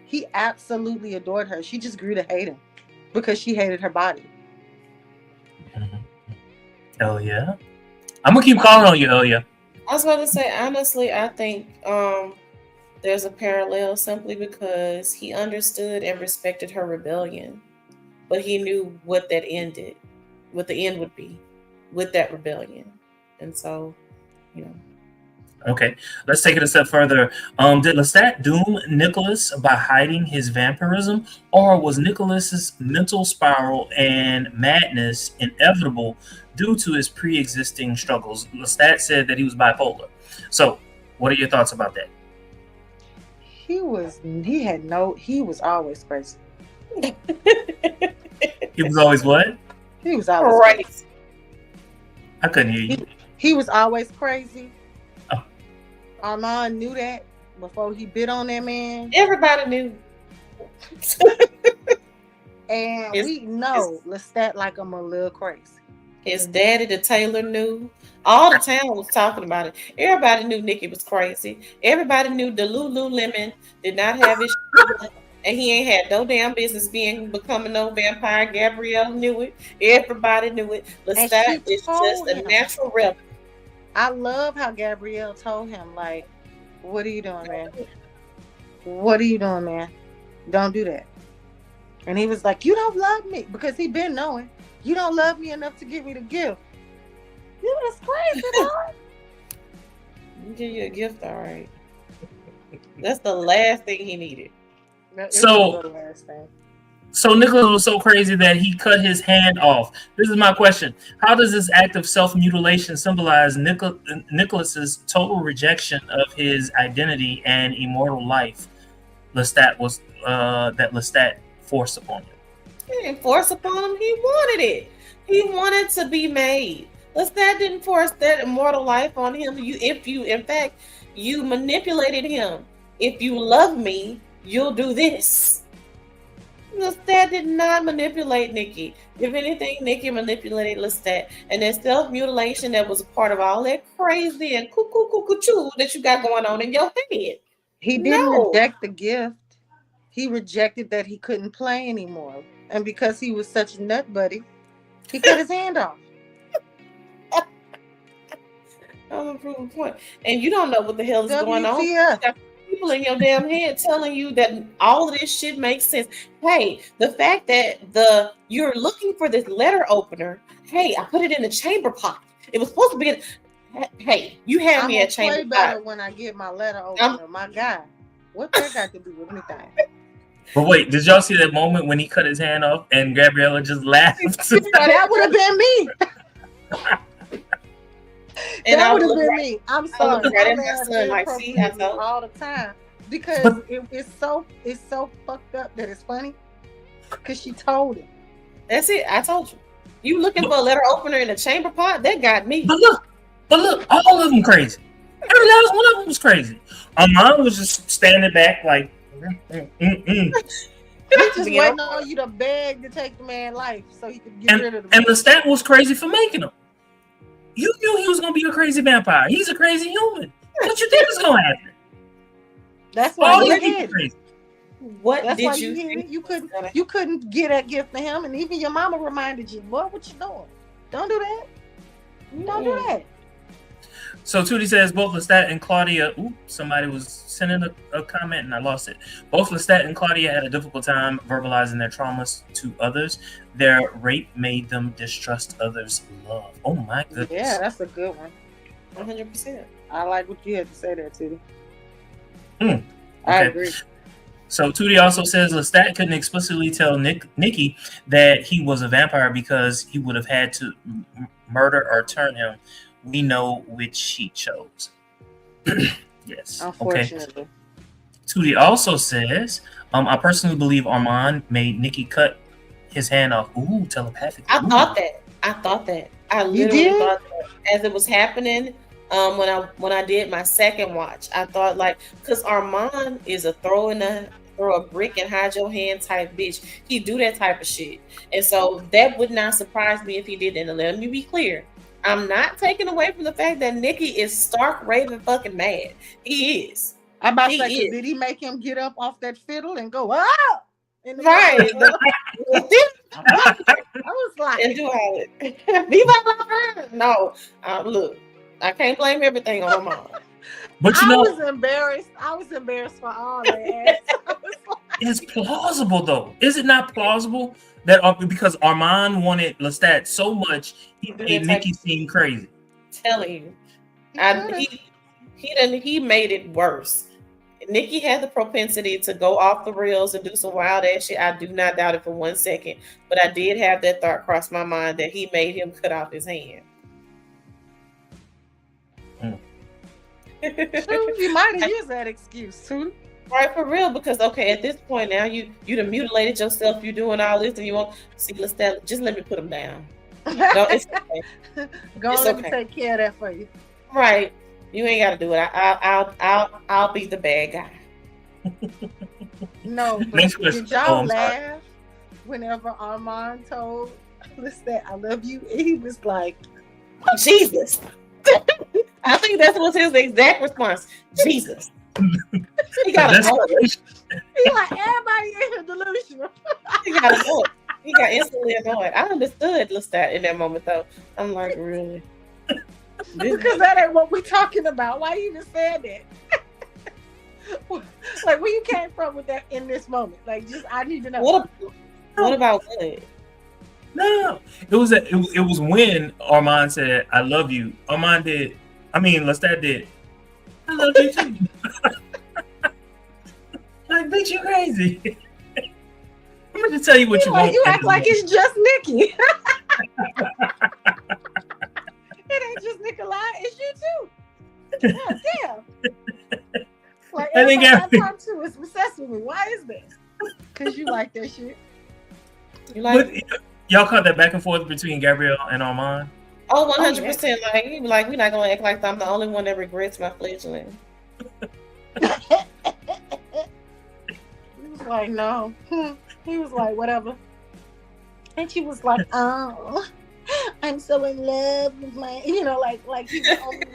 He absolutely adored her. She just grew to hate him because she hated her body. Elia, I'm gonna keep calling on you, Elia. I was about to say, honestly, I think there's a parallel simply because he understood and respected her rebellion, but he knew what the end would be with that rebellion. And so, Okay, let's take it a step further. Did Lestat doom Nicolas by hiding his vampirism, or was Nicolas's mental spiral and madness inevitable due to his pre-existing struggles? Lestat said that he was bipolar. So, what are your thoughts about that? He was always crazy. He was always what? He was always crazy. I couldn't hear you. He was always crazy. Oh. Armand knew that before he bit on that man. Everybody knew. And we know Lestat like him a little crazy. His daddy, the tailor, knew. All the town was talking about it. Everybody knew Nicky was crazy. Everybody knew the Lululemon did not have his shit up, and he ain't had no damn business becoming no vampire. Gabriella knew it. Everybody knew it. Lestat is just a natural rebel. I love how Gabrielle told him, like, what are you doing, man? What are you doing, man? Don't do that. And he was like, you don't love me, because he been knowing. You don't love me enough to give me the gift. You was crazy, boy. I'll give you a gift, all right. That's the last thing he needed. So Nicolas was so crazy that he cut his hand off. This is my question. How does this act of self-mutilation symbolize Nicolas's total rejection of his identity and immortal life that Lestat forced upon him? He didn't force upon him. He wanted it. He wanted to be made. Lestat didn't force that immortal life on him. In fact, you manipulated him. If you love me, you'll do this. Lestat did not manipulate Nicky. If anything, Nicky manipulated Lestat. And that self-mutilation that was a part of all that crazy and cuckoo that you got going on in your head. He didn't reject the gift. He rejected that he couldn't play anymore. And because he was such a nut buddy, he cut his hand off. I'm proving point. And you don't know what the hell is going on. You got people in your damn head telling you that all of this shit makes sense. Hey, the fact that you're looking for this letter opener. Hey, I put it in the chamber pot. It was supposed to be hey, you had me at chamber pot. I'm better when I get my letter opener, my guy. What that got to do with anything? But wait, did y'all see that moment when he cut his hand off and Gabriella just laughed? That would have been me. That would have been me. I'm sorry. All the time because it's so fucked up that it's funny. Because she told him. That's it. I told you. You looking for a letter opener in a chamber pot? That got me. But look, all of them crazy. Every last one of them was crazy. Armand was just standing back like. He just waiting on you to beg to take the man's life so he could get rid of the. And Lestat was crazy for making him. You knew he was gonna be a crazy vampire. He's a crazy human. What you think is gonna happen? That's why you did. What did you think? You couldn't get a gift to him, and even your mama reminded you, "Boy, what you doing? Don't do that. Don't do that." So Tootie says both Lestat and Claudia. Ooh, somebody was sending a comment and I lost it. Both Lestat and Claudia had a difficult time verbalizing their traumas to others. Their rape made them distrust others' love. Oh my goodness. Yeah, that's a good one. 100%. I like what you had to say there, Tootie. Okay. I agree. So Tootie also says Lestat couldn't explicitly tell Nikki that he was a vampire because he would have had to murder or turn him. We know which she chose. Yes. Unfortunately. Okay. Tootie also says, I personally believe Armand made Nikki cut his hand off. Ooh, telepathic. I thought that. I literally thought that as it was happening. When I did my second watch, I thought because Armand is a throw a brick and hide your hand type bitch. He do that type of shit, and so that would not surprise me if he did. And let me be clear, I'm not taking away from the fact that Nikki is stark raving fucking mad. He is. I'm about to say, did he make him get up off that fiddle and go, ah? Right. I was like, and do all it. No, look, I can't blame everything on my mom. But I was embarrassed. I was embarrassed for all that. It's plausible though. Is it not plausible that because Armand wanted Lestat so much, he made Nikki seem crazy? Telling you, he made it worse. Nikki had the propensity to go off the rails and do some wild ass shit. I do not doubt it for 1 second, but I did have that thought cross my mind that he made him cut off his hand. You might have used that excuse too. Right, for real, because at this point now you done mutilated yourself, you doing all this and you won't see Lestat, just let me put him down. No, it's okay. Let me take care of that for you. Right. You ain't gotta do it. I'll be the bad guy. No, but did y'all laugh whenever Armand told Lestat I love you? He was like, Jesus. I think that was his exact response. Jesus. He got a voice. He like, everybody in here delusional. He got a voice. He got instantly annoyed. I understood Lestat in that moment though. I'm like, really? Because that ain't what we're talking about. Why you even said that? Like, where you came from with that in this moment? Like, just I need to know. What about what? No, it was when Armand said, "I love you." Lestat did. I love you too. Like, bitch, you crazy. I'm gonna tell you what you want. You act like it's just Nikki. It ain't just Nicolas, it's you too. God damn. Like, everybody I talk to is obsessed with me. Why is that? Because you like that shit. You like y'all caught that back and forth between Gabriella and Armand? Oh, 100%. Like we're not gonna act like I'm the only one that regrets my fledgling. He was like, no. He was like, whatever. And she was like, oh, I'm so in love with my, like he's the only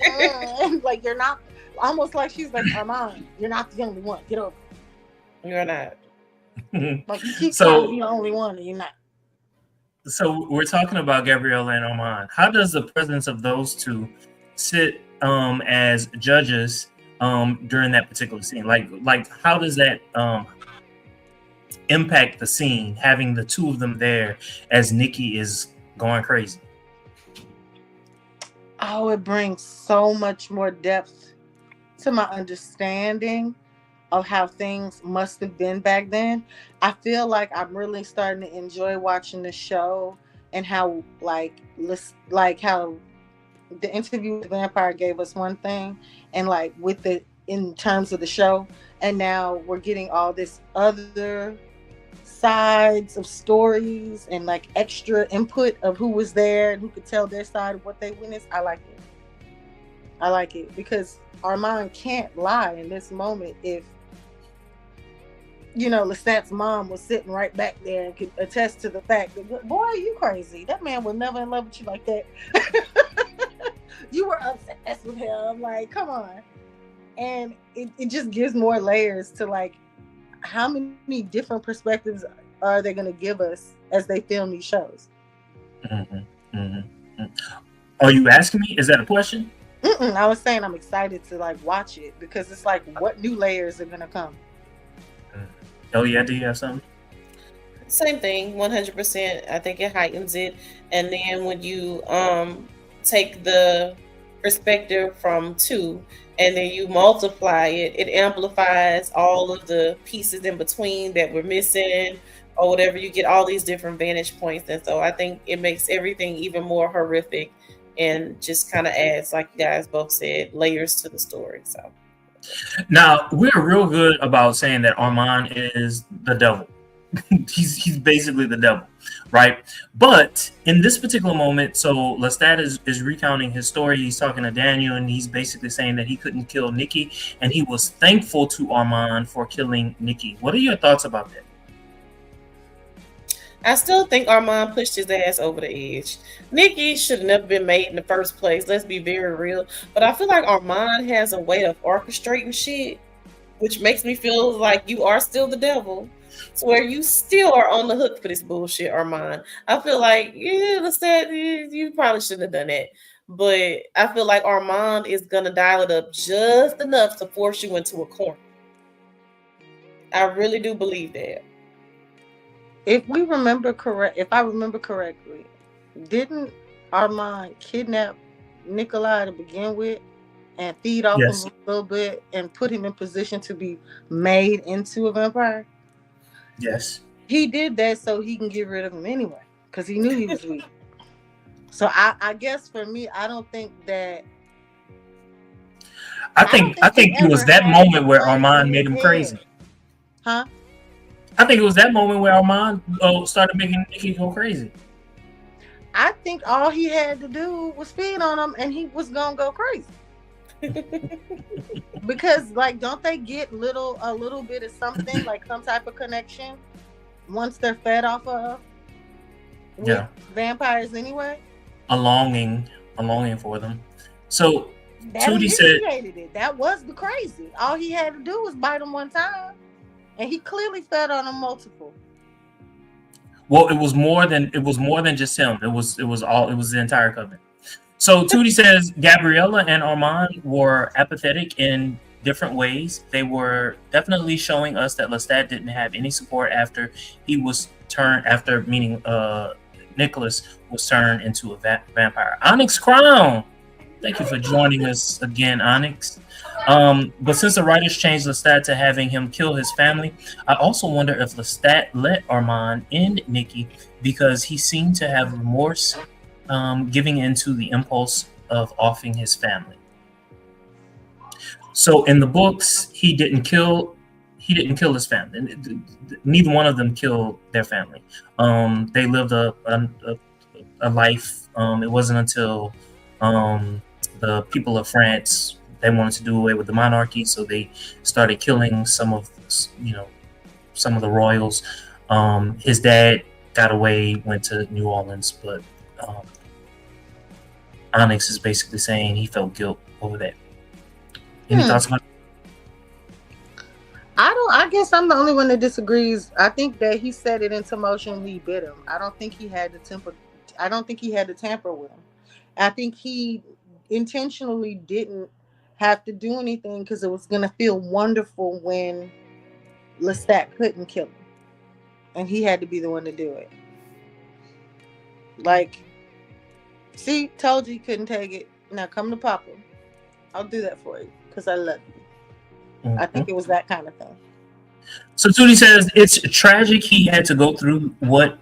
one. Like, you're not, almost like she's like, Armand, you're not the only one. Get over it. You're not. Like, you keep trying to be the only one and you're not. So we're talking about Gabriella and Armand. How does the presence of those two sit as judges during that particular scene? Like how does that impact the scene, having the two of them there as Nikki is going crazy? Oh, it brings so much more depth to my understanding of how things must have been back then. I feel like I'm really starting to enjoy watching the show and how how the interview with the vampire gave us one thing, and like with the in terms of the show, and now we're getting all this other sides of stories and like extra input of who was there and who could tell their side of what they witnessed. I like it because Armand can't lie in this moment. If Lestat's mom was sitting right back there and could attest to the fact that, boy, you crazy. That man was never in love with you like that. You were obsessed with him. Like, come on. And it just gives more layers to like, how many different perspectives are they going to give us as they film these shows? Mm-hmm. Mm-hmm. Are you asking me? Is that a question? I was saying I'm excited to like watch it because it's like, what new layers are gonna come? Oh yeah, do you have something? Same thing, 100%. I think it heightens it. And then when you take the perspective from two and then you multiply it, it amplifies all of the pieces in between that we're missing or whatever. You get all these different vantage points. And so I think it makes everything even more horrific and just kind of adds, like you guys both said, layers to the story. So Now we're real good about saying that Armand is the devil. he's basically the devil, right? But in this particular moment, so Lestat is recounting his story. He's talking to Daniel, and he's basically saying that he couldn't kill Nikki, and he was thankful to Armand for killing Nikki. What are your thoughts about that? I still think Armand pushed his ass over the edge. Nikki should have never been made in the first place. Let's be very real. But I feel like Armand has a way of orchestrating shit, which makes me feel like you are still the devil. So where you still are on the hook for this bullshit, Armand. I feel like, yeah, you probably shouldn't have done that. But I feel like Armand is gonna dial it up just enough to force you into a corner. I really do believe that. If I remember correctly, didn't Armand kidnap Nicolas to begin with and feed off Yes. him a little bit and put him in position to be made into a vampire? Yes. He did that so he can get rid of him anyway, because he knew he was weak. So I guess for me, I don't think that. I think it was that moment where Armand made him crazy. Huh? I think it was that moment where Armand started making Nikki go crazy. I think all he had to do was feed on him, and he was gonna go crazy. Because, like, don't they get a little bit of something, like some type of connection, once they're fed off of vampires anyway? A longing for them. So That Tootie said it. That was the crazy. All he had to do was bite him one time, and he clearly fed on him multiple. Well, it was more than just him. It was the entire coven. So Tootie says Gabriella and Armand were apathetic in different ways. They were definitely showing us that Lestat didn't have any support after he was meaning Nicolas was turned into a vampire. Onyx Crown, thank you for joining us again, Onyx. But since the writers changed Lestat to having him kill his family, I also wonder if Lestat let Armand end Nikki because he seemed to have remorse, giving into the impulse of offing his family. So in the books, he didn't kill his family. Neither one of them killed their family. They lived a life. It wasn't until the people of France, they wanted to do away with the monarchy, so they started killing some of the royals. His dad got away, went to New Orleans, but Onyx is basically saying he felt guilt over that. Any thoughts about it? I guess I'm the only one that disagrees. I think that he set it into motion when he bit him. I don't think he had to tamper with him. I think he intentionally didn't have to do anything because it was gonna feel wonderful when Lestat couldn't kill him. And he had to be the one to do it. Like, see, told you he couldn't take it. Now come to Papa. I'll do that for you because I love you. I think it was that kind of thing. So Tootie says it's tragic he had to go through what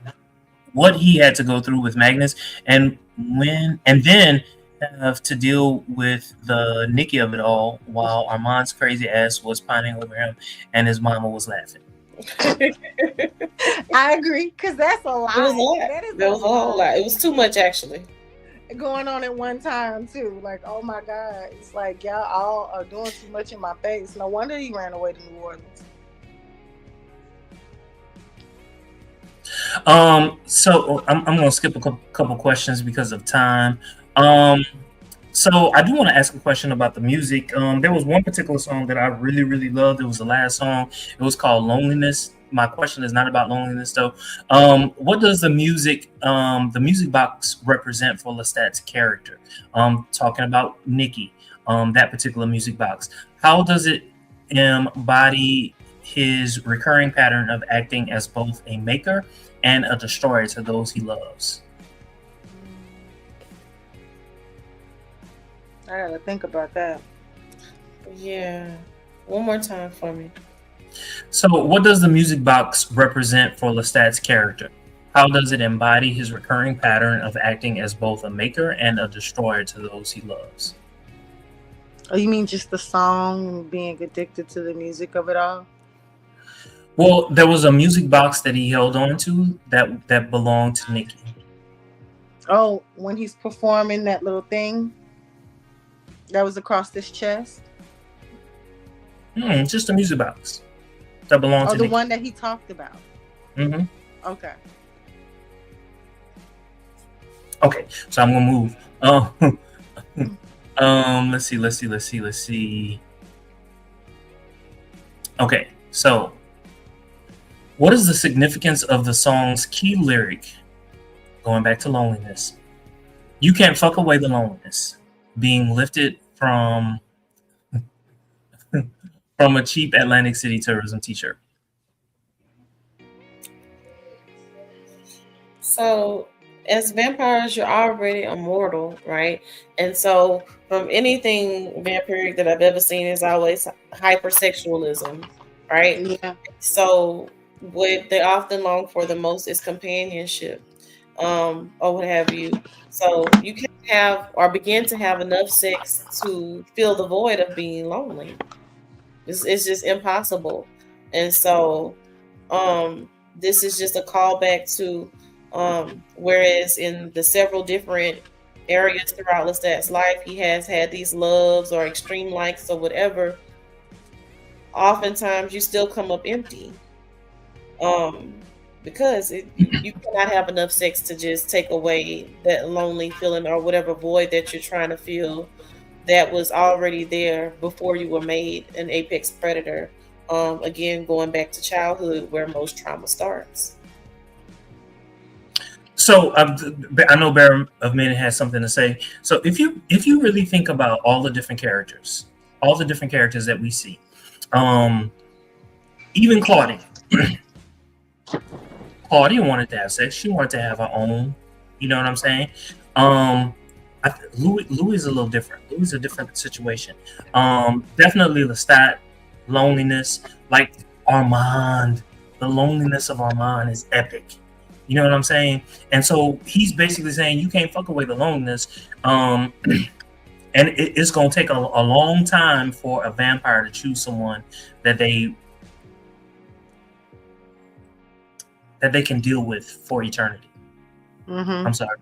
he had to go through with Magnus, and then have to deal with the Nikki of it all while Armand's crazy ass was pining over him and his mama was laughing. I agree, because that's a lot. It was a lot. There was a whole lot. It was too much, actually. Going on at one time too. Like, oh my God, it's like y'all all are doing too much in my face. No wonder he ran away to New Orleans. So I'm gonna skip a couple questions because of time. So I do want to ask a question about the music. There was one particular song that I really, really loved. It was the last song. It was called "Loneliness." My question is not about loneliness, though. What does the music box, represent for Lestat's character? Talking about Nikki, that particular music box. How does it embody his recurring pattern of acting as both a maker and a destroyer to those he loves? I gotta think about that. Yeah. One more time for me. So, what does the music box represent for Lestat's character? How does it embody his recurring pattern of acting as both a maker and a destroyer to those he loves? Oh, you mean just the song and being addicted to the music of it all? Well, there was a music box that he held on to that belonged to Nikki. Oh, when he's performing that little thing that was across his chest. Just a music box that belonged to the Nikki. one that he talked about. Mm-hmm. Okay. Okay, so I'm gonna move. Let's see. Okay, so what is the significance of the song's key lyric? Going back to loneliness. You can't fuck away the loneliness. Being lifted from a cheap Atlantic City tourism t-shirt. So, as vampires, you're already immortal, right? And so, from anything vampiric that I've ever seen, is always hypersexualism, right? Yeah. So, what they often long for the most is companionship, or what have you. So, you can have or begin to have enough sex to fill the void of being lonely. It's just impossible. And so, this is just a callback to whereas in the several different areas throughout Lestat's life, he has had these loves or extreme likes or whatever. Oftentimes, you still come up empty, because you cannot have enough sex to just take away that lonely feeling or whatever void that you're trying to fill that was already there before you were made an apex predator. Again, going back to childhood, where most trauma starts. So I know Bear of Men has something to say. So if you really think about all the different characters that we see, even Claudia, Claudia wanted to have sex. She wanted to have her own. You know what I'm saying? Louis is a little different. Louis is a different situation. Definitely Lestat, loneliness, like Armand. The loneliness of Armand is epic. You know what I'm saying? And so he's basically saying you can't fuck away the loneliness. And it's going to take a long time for a vampire to choose someone that they can deal with for eternity. Mm-hmm. I'm sorry.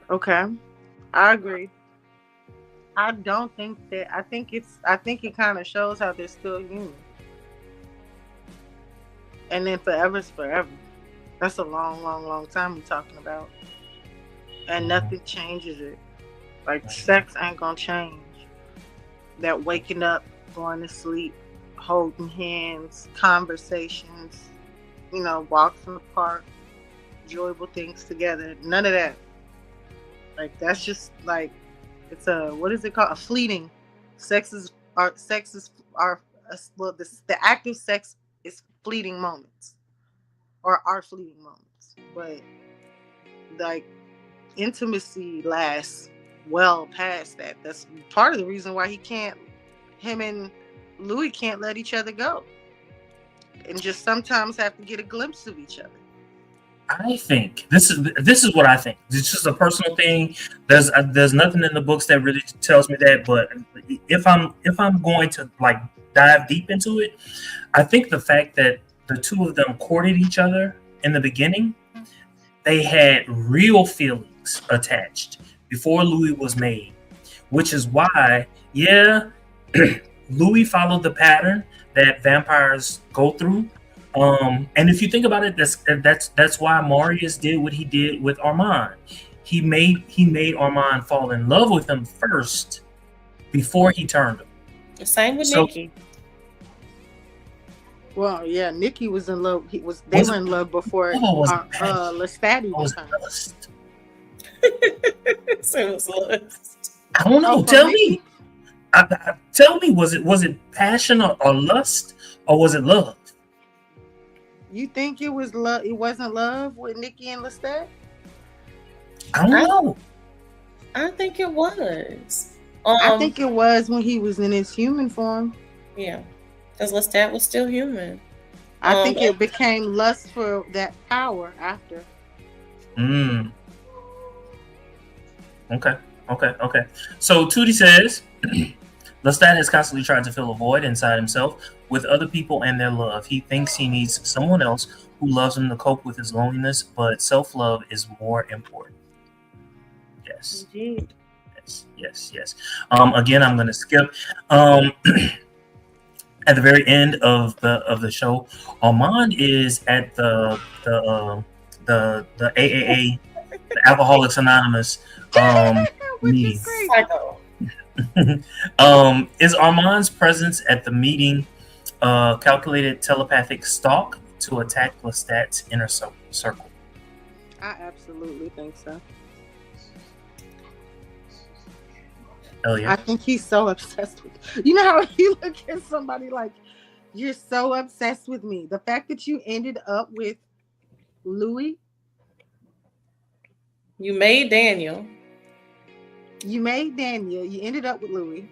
Okay, I agree. I don't think that. I think it kind of shows how they're still human. And then forever's forever. That's a long, long, long time we're talking about. And nothing changes it. Like, sex ain't gonna change. That waking up, going to sleep, holding hands, conversations, walks in the park, enjoyable things together. None of that. Like, that's just like, it's what is it called? A fleeting. The active sex is fleeting moments. Or are fleeting moments. But, like, intimacy lasts well past that. That's part of the reason why him and Louis can't let each other go. And just sometimes have to get a glimpse of each other. I think this is what I think. It's just a personal thing. There's nothing in the books that really tells me that, but if I'm going to like dive deep into it, I think the fact that the two of them courted each other in the beginning, they had real feelings attached before Louis was made, which is why, Louis followed the pattern that vampires go through. And if you think about it, that's why Marius did what he did with Armand. he made Armand fall in love with him first before he turned him. The same with So- Nikki. Well, yeah, Nikki was in love. They were in love before Lestat even Was turned. lust? So it was lust. I don't know. Oh, Tell for me. Tell me, was it passion or lust, or was it love? You think it was love? It wasn't love with Nikki and Lestat? I don't know. I think it was. I think it was when he was in his human form. Yeah, because Lestat was still human. I think it became lust for that power after. Okay. So Tootie says, Lestat has constantly tried to fill a void inside himself with other people and their love. He thinks he needs someone else who loves him to cope with his loneliness, but self-love is more important. Yes. Indeed. Yes. Again, I'm going to skip. At the very end of the show, Armand is at the AAA, the Alcoholics Anonymous meeting. Psycho. Is Armand's presence at the meeting calculated telepathic stalk to attack Lestat's inner circle? I absolutely think so. Hell yeah. I think he's so obsessed with. You know how you look at somebody like, you're so obsessed with me. The fact that you ended up with Louis. You made Daniel. You ended up with Louis.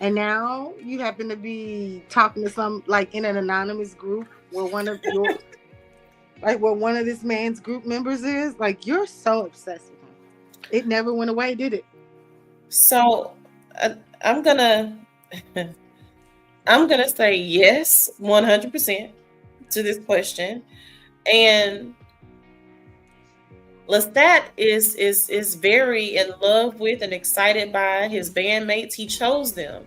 And now you happen to be talking to some, like, in an anonymous group where one of your, like, where one of this man's group members is. Like, you're so obsessed with him. It never went away, did it? So I'm gonna say yes, 100% to this question. And Lestat is very in love with and excited by his bandmates. He chose them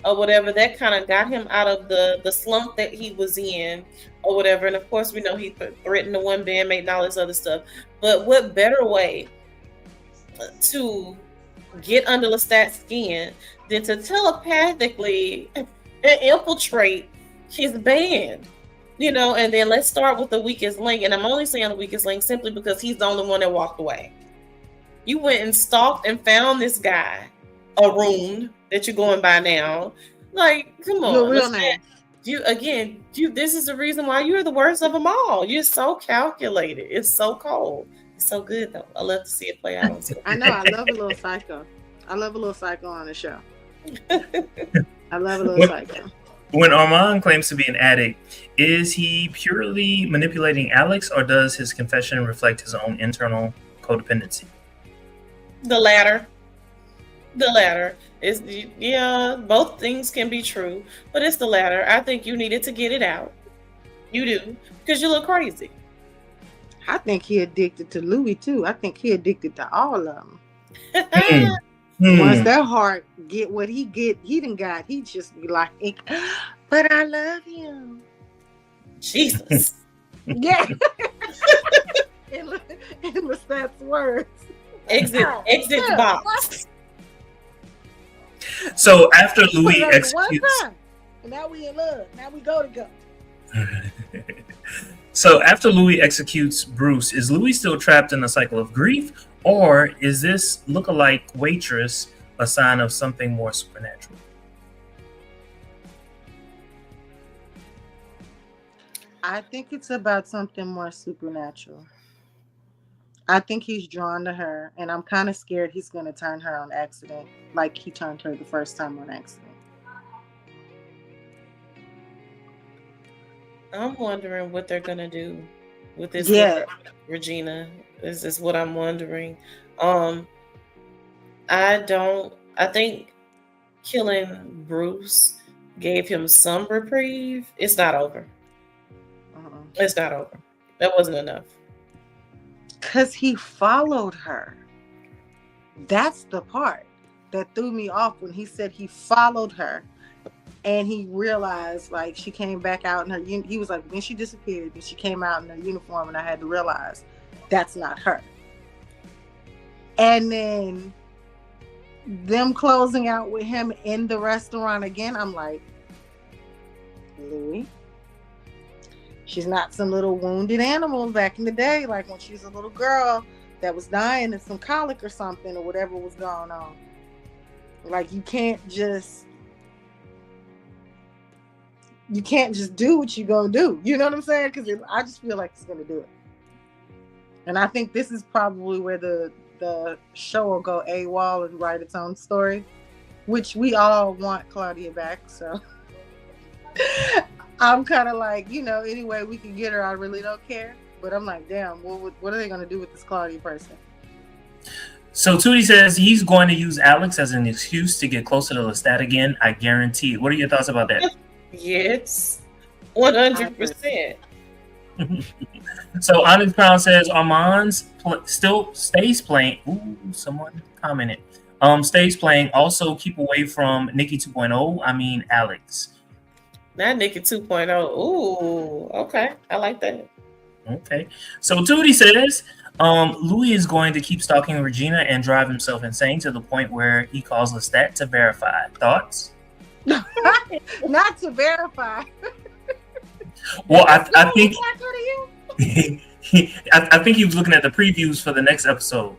or whatever. That kind of got him out of the slump that he was in or whatever. And of course, we know he threatened the one bandmate and all this other stuff. But what better way to get under Lestat's skin than to telepathically infiltrate his band? You know, and then let's start with the weakest link. And I'm only saying the weakest link simply because he's the only one that walked away. You went and stalked and found this guy, Arun, that you're going by now. Like, come on. Your real name. This is the reason why you're the worst of them all. You're so calculated. It's so cold. It's so good, though. I love to see it play out. I know. I love a little psycho. I love a little psycho on the show. I love a little psycho. When Armand claims to be an addict, is he purely manipulating Alex, or does his confession reflect his own internal codependency? The latter. Is, yeah, both things can be true, but it's the latter. I think you needed to get it out. You do, because you look crazy. I think he addicted to Louis too. I think he addicted to all of them. Once that heart get what he done got, he just be like, but I love him. Jesus. Yeah. in Lestat's words. Exit box. So after Louis executes, and now we in love. Now we go to go. So after Louis executes Bruce, is Louis still trapped in a cycle of grief, or is this lookalike waitress a sign of something more supernatural? I think it's about something more supernatural. I think he's drawn to her, and I'm kind of scared he's going to turn her on accident, like he turned her the first time on accident. I'm wondering what they're going to do with this. Yeah. Regina. This is what I'm wondering. I think killing Bruce gave him some reprieve. It's not over. It's not over. That wasn't enough. Because he followed her. That's the part that threw me off when he said he followed her. And he realized, like, she came back out in her, he was like, when she disappeared, and she came out in her uniform, and I had to realize that's not her. And then them closing out with him in the restaurant again, I'm like, Louis, she's not some little wounded animal back in the day, like when she was a little girl that was dying of some colic or something or whatever was going on. Like you can't just do what you gonna do. You know what I'm saying? Because I just feel like he's gonna do it. And I think this is probably where the show will go AWOL and write its own story, which we all want Claudia back. So I'm kind of like, any way we can get her, I really don't care. But I'm like, damn, what are they gonna do with this Claudia person? So Tootie says he's going to use Alex as an excuse to get closer to Lestat again. I guarantee. What are your thoughts about that? Yes, 100%. So Onyx Crown says Armand still stays playing. Ooh, someone commented. Stays playing. Also keep away from Nikki 2.0. I mean Alex. Not Nikki 2.0. Ooh, okay. I like that. Okay. So Tootie says Louis is going to keep stalking Regina and drive himself insane to the point where he calls Lestat to verify. Thoughts? Not to verify. Well, I think I think he was looking at the previews for the next episode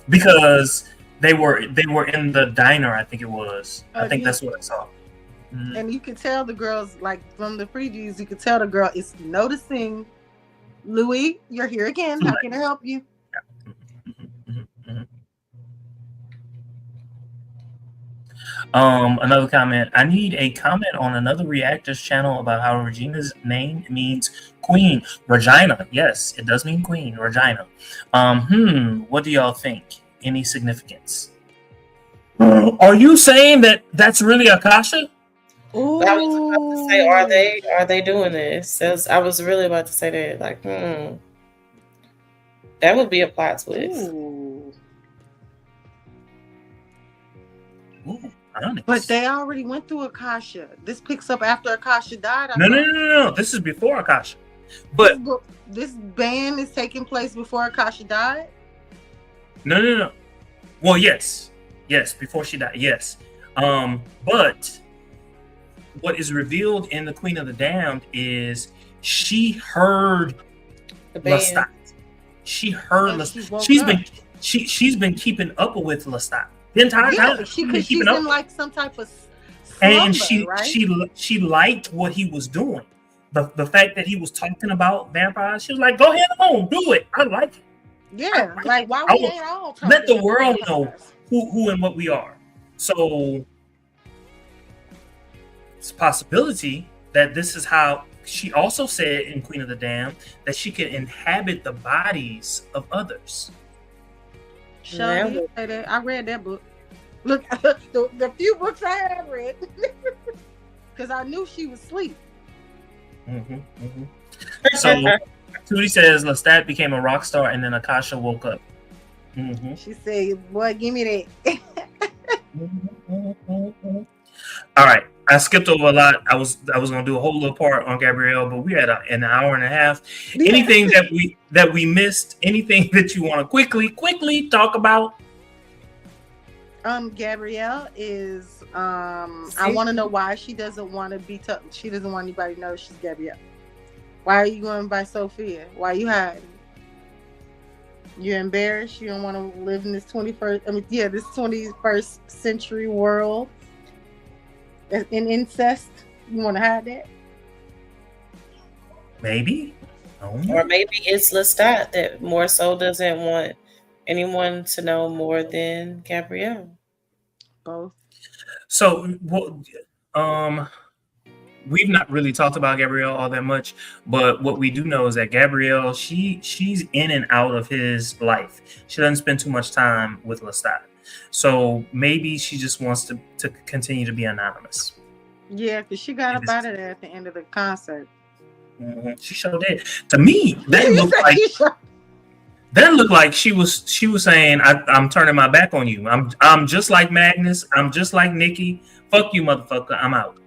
because they were in the diner. I think it was. I think that's what I saw. Mm-hmm. And you could tell the girls, like from the previews, you could tell the girl is noticing. Louis, you're here again. How can I help you? Another comment. I need a comment on another reactor's channel about how Regina's name means queen. Regina. Yes, it does mean queen. Regina. What do y'all think? Any significance? Are you saying that that's really Akasha? Ooh. I was about to say, are they doing this? I was really about to say that. Like, that would be a plot twist. Ooh. Ooh. But they already went through Akasha. This picks up after Akasha died. No. This is before Akasha. But this band is taking place before Akasha died? No. Well, yes, before she died, yes. But what is revealed in the Queen of the Damned is she heard Lestat. She heard Lestat. She's been keeping up with Lestat the entire time. She's in like some type of slumber, and right? she liked what he was doing. The fact that he was talking about vampires, she was like, "Go ahead on, do it. I like it." Yeah, like why we ain't all talking let the world vampires. know who and what we are. So it's a possibility that this is how she also said in Queen of the Damned that she can inhabit the bodies of others. I read that book. Look, the few books I have read, because I knew she was asleep. So Tootie says Lestat became a rock star and then Akasha woke up. She said, "Boy, give me that." All right, I skipped over a lot. I was gonna do a whole little part on Gabrielle, but we had an hour and a half. Yeah. Anything that we missed? Anything that you want to quickly talk about? Gabrielle is I want to know why she doesn't want to be she doesn't want anybody to know she's Gabrielle. Why are you going by Sophia? Why are you hiding? You're embarrassed. You don't want to live in this 21st century world in incest. You want to hide that? Maybe. Or maybe it's Lestat that more so doesn't want anyone to know more than Gabrielle. Both. So, we've not really talked about Gabrielle all that much, but what we do know is that Gabrielle, she's in and out of his life. She doesn't spend too much time with Lestat. So maybe she just wants to continue to be anonymous. Yeah, because she got up out of there at the end of the concert. She sure did. To me, that looked like she was saying, I'm turning my back on you. I'm just like Magnus. I'm just like Nikki. Fuck you, motherfucker. I'm out.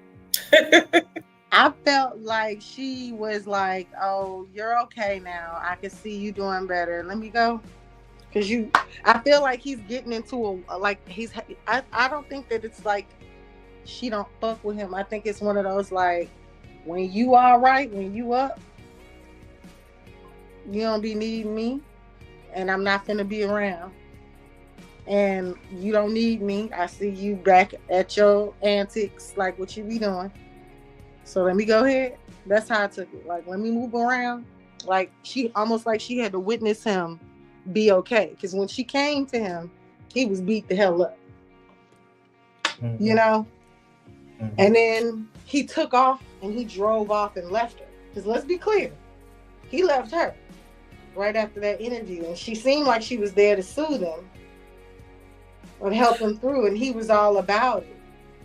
I felt like she was like, "Oh, you're okay now. I can see you doing better. Let me go." Because I feel like he's getting into I don't think that it's like she don't fuck with him. I think it's one of those like, when you all right, when you up, you don't be needing me, and I'm not gonna be around. And you don't need me. I see you back at your antics, like what you be doing. So let me go ahead. That's how I took it. Like, let me move around. Like, she almost like she had to witness him be okay. Because when she came to him, he was beat the hell up. Mm-hmm. You know? Mm-hmm. And then he took off and he drove off and left her. Because let's be clear, he left her right after that interview. And she seemed like she was there to soothe him and help him through. And he was all about it.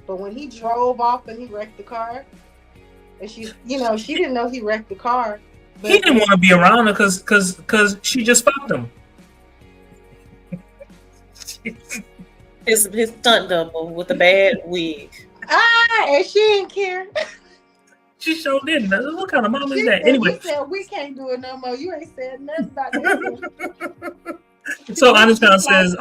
But when he drove off and he wrecked the car, and she didn't know he wrecked the car. But he didn't want to be around her because she just fucked him. His stunt double with a bad wig. And she didn't care. She sure didn't. What kind of mom is that? Anyway, you said we can't do it no more. You ain't said nothing about that. So Honest says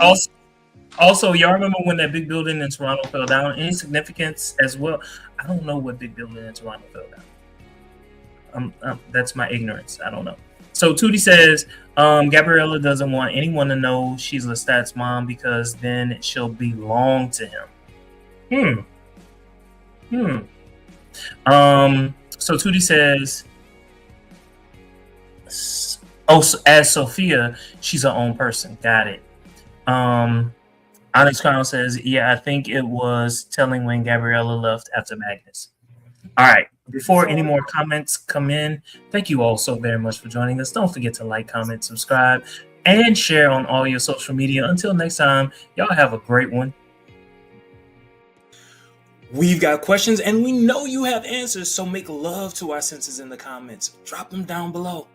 also, y'all remember when that big building in Toronto fell down? Any significance as well? I don't know what big building in Toronto fell down. That's my ignorance. I don't know. So Tootie says, Gabriella doesn't want anyone to know she's Lestat's mom because then she'll belong to him. So Tootie says, so as Sophia, she's her own person. Got it. Onyx Crown says, yeah, I think it was telling when Gabriella left after Magnus. All right. Before any more comments come in, thank you all so very much for joining us. Don't forget to like, comment, subscribe, and share on all your social media. Until next time, y'all have a great one. We've got questions, and we know you have answers, so make love to our senses in the comments. Drop them down below.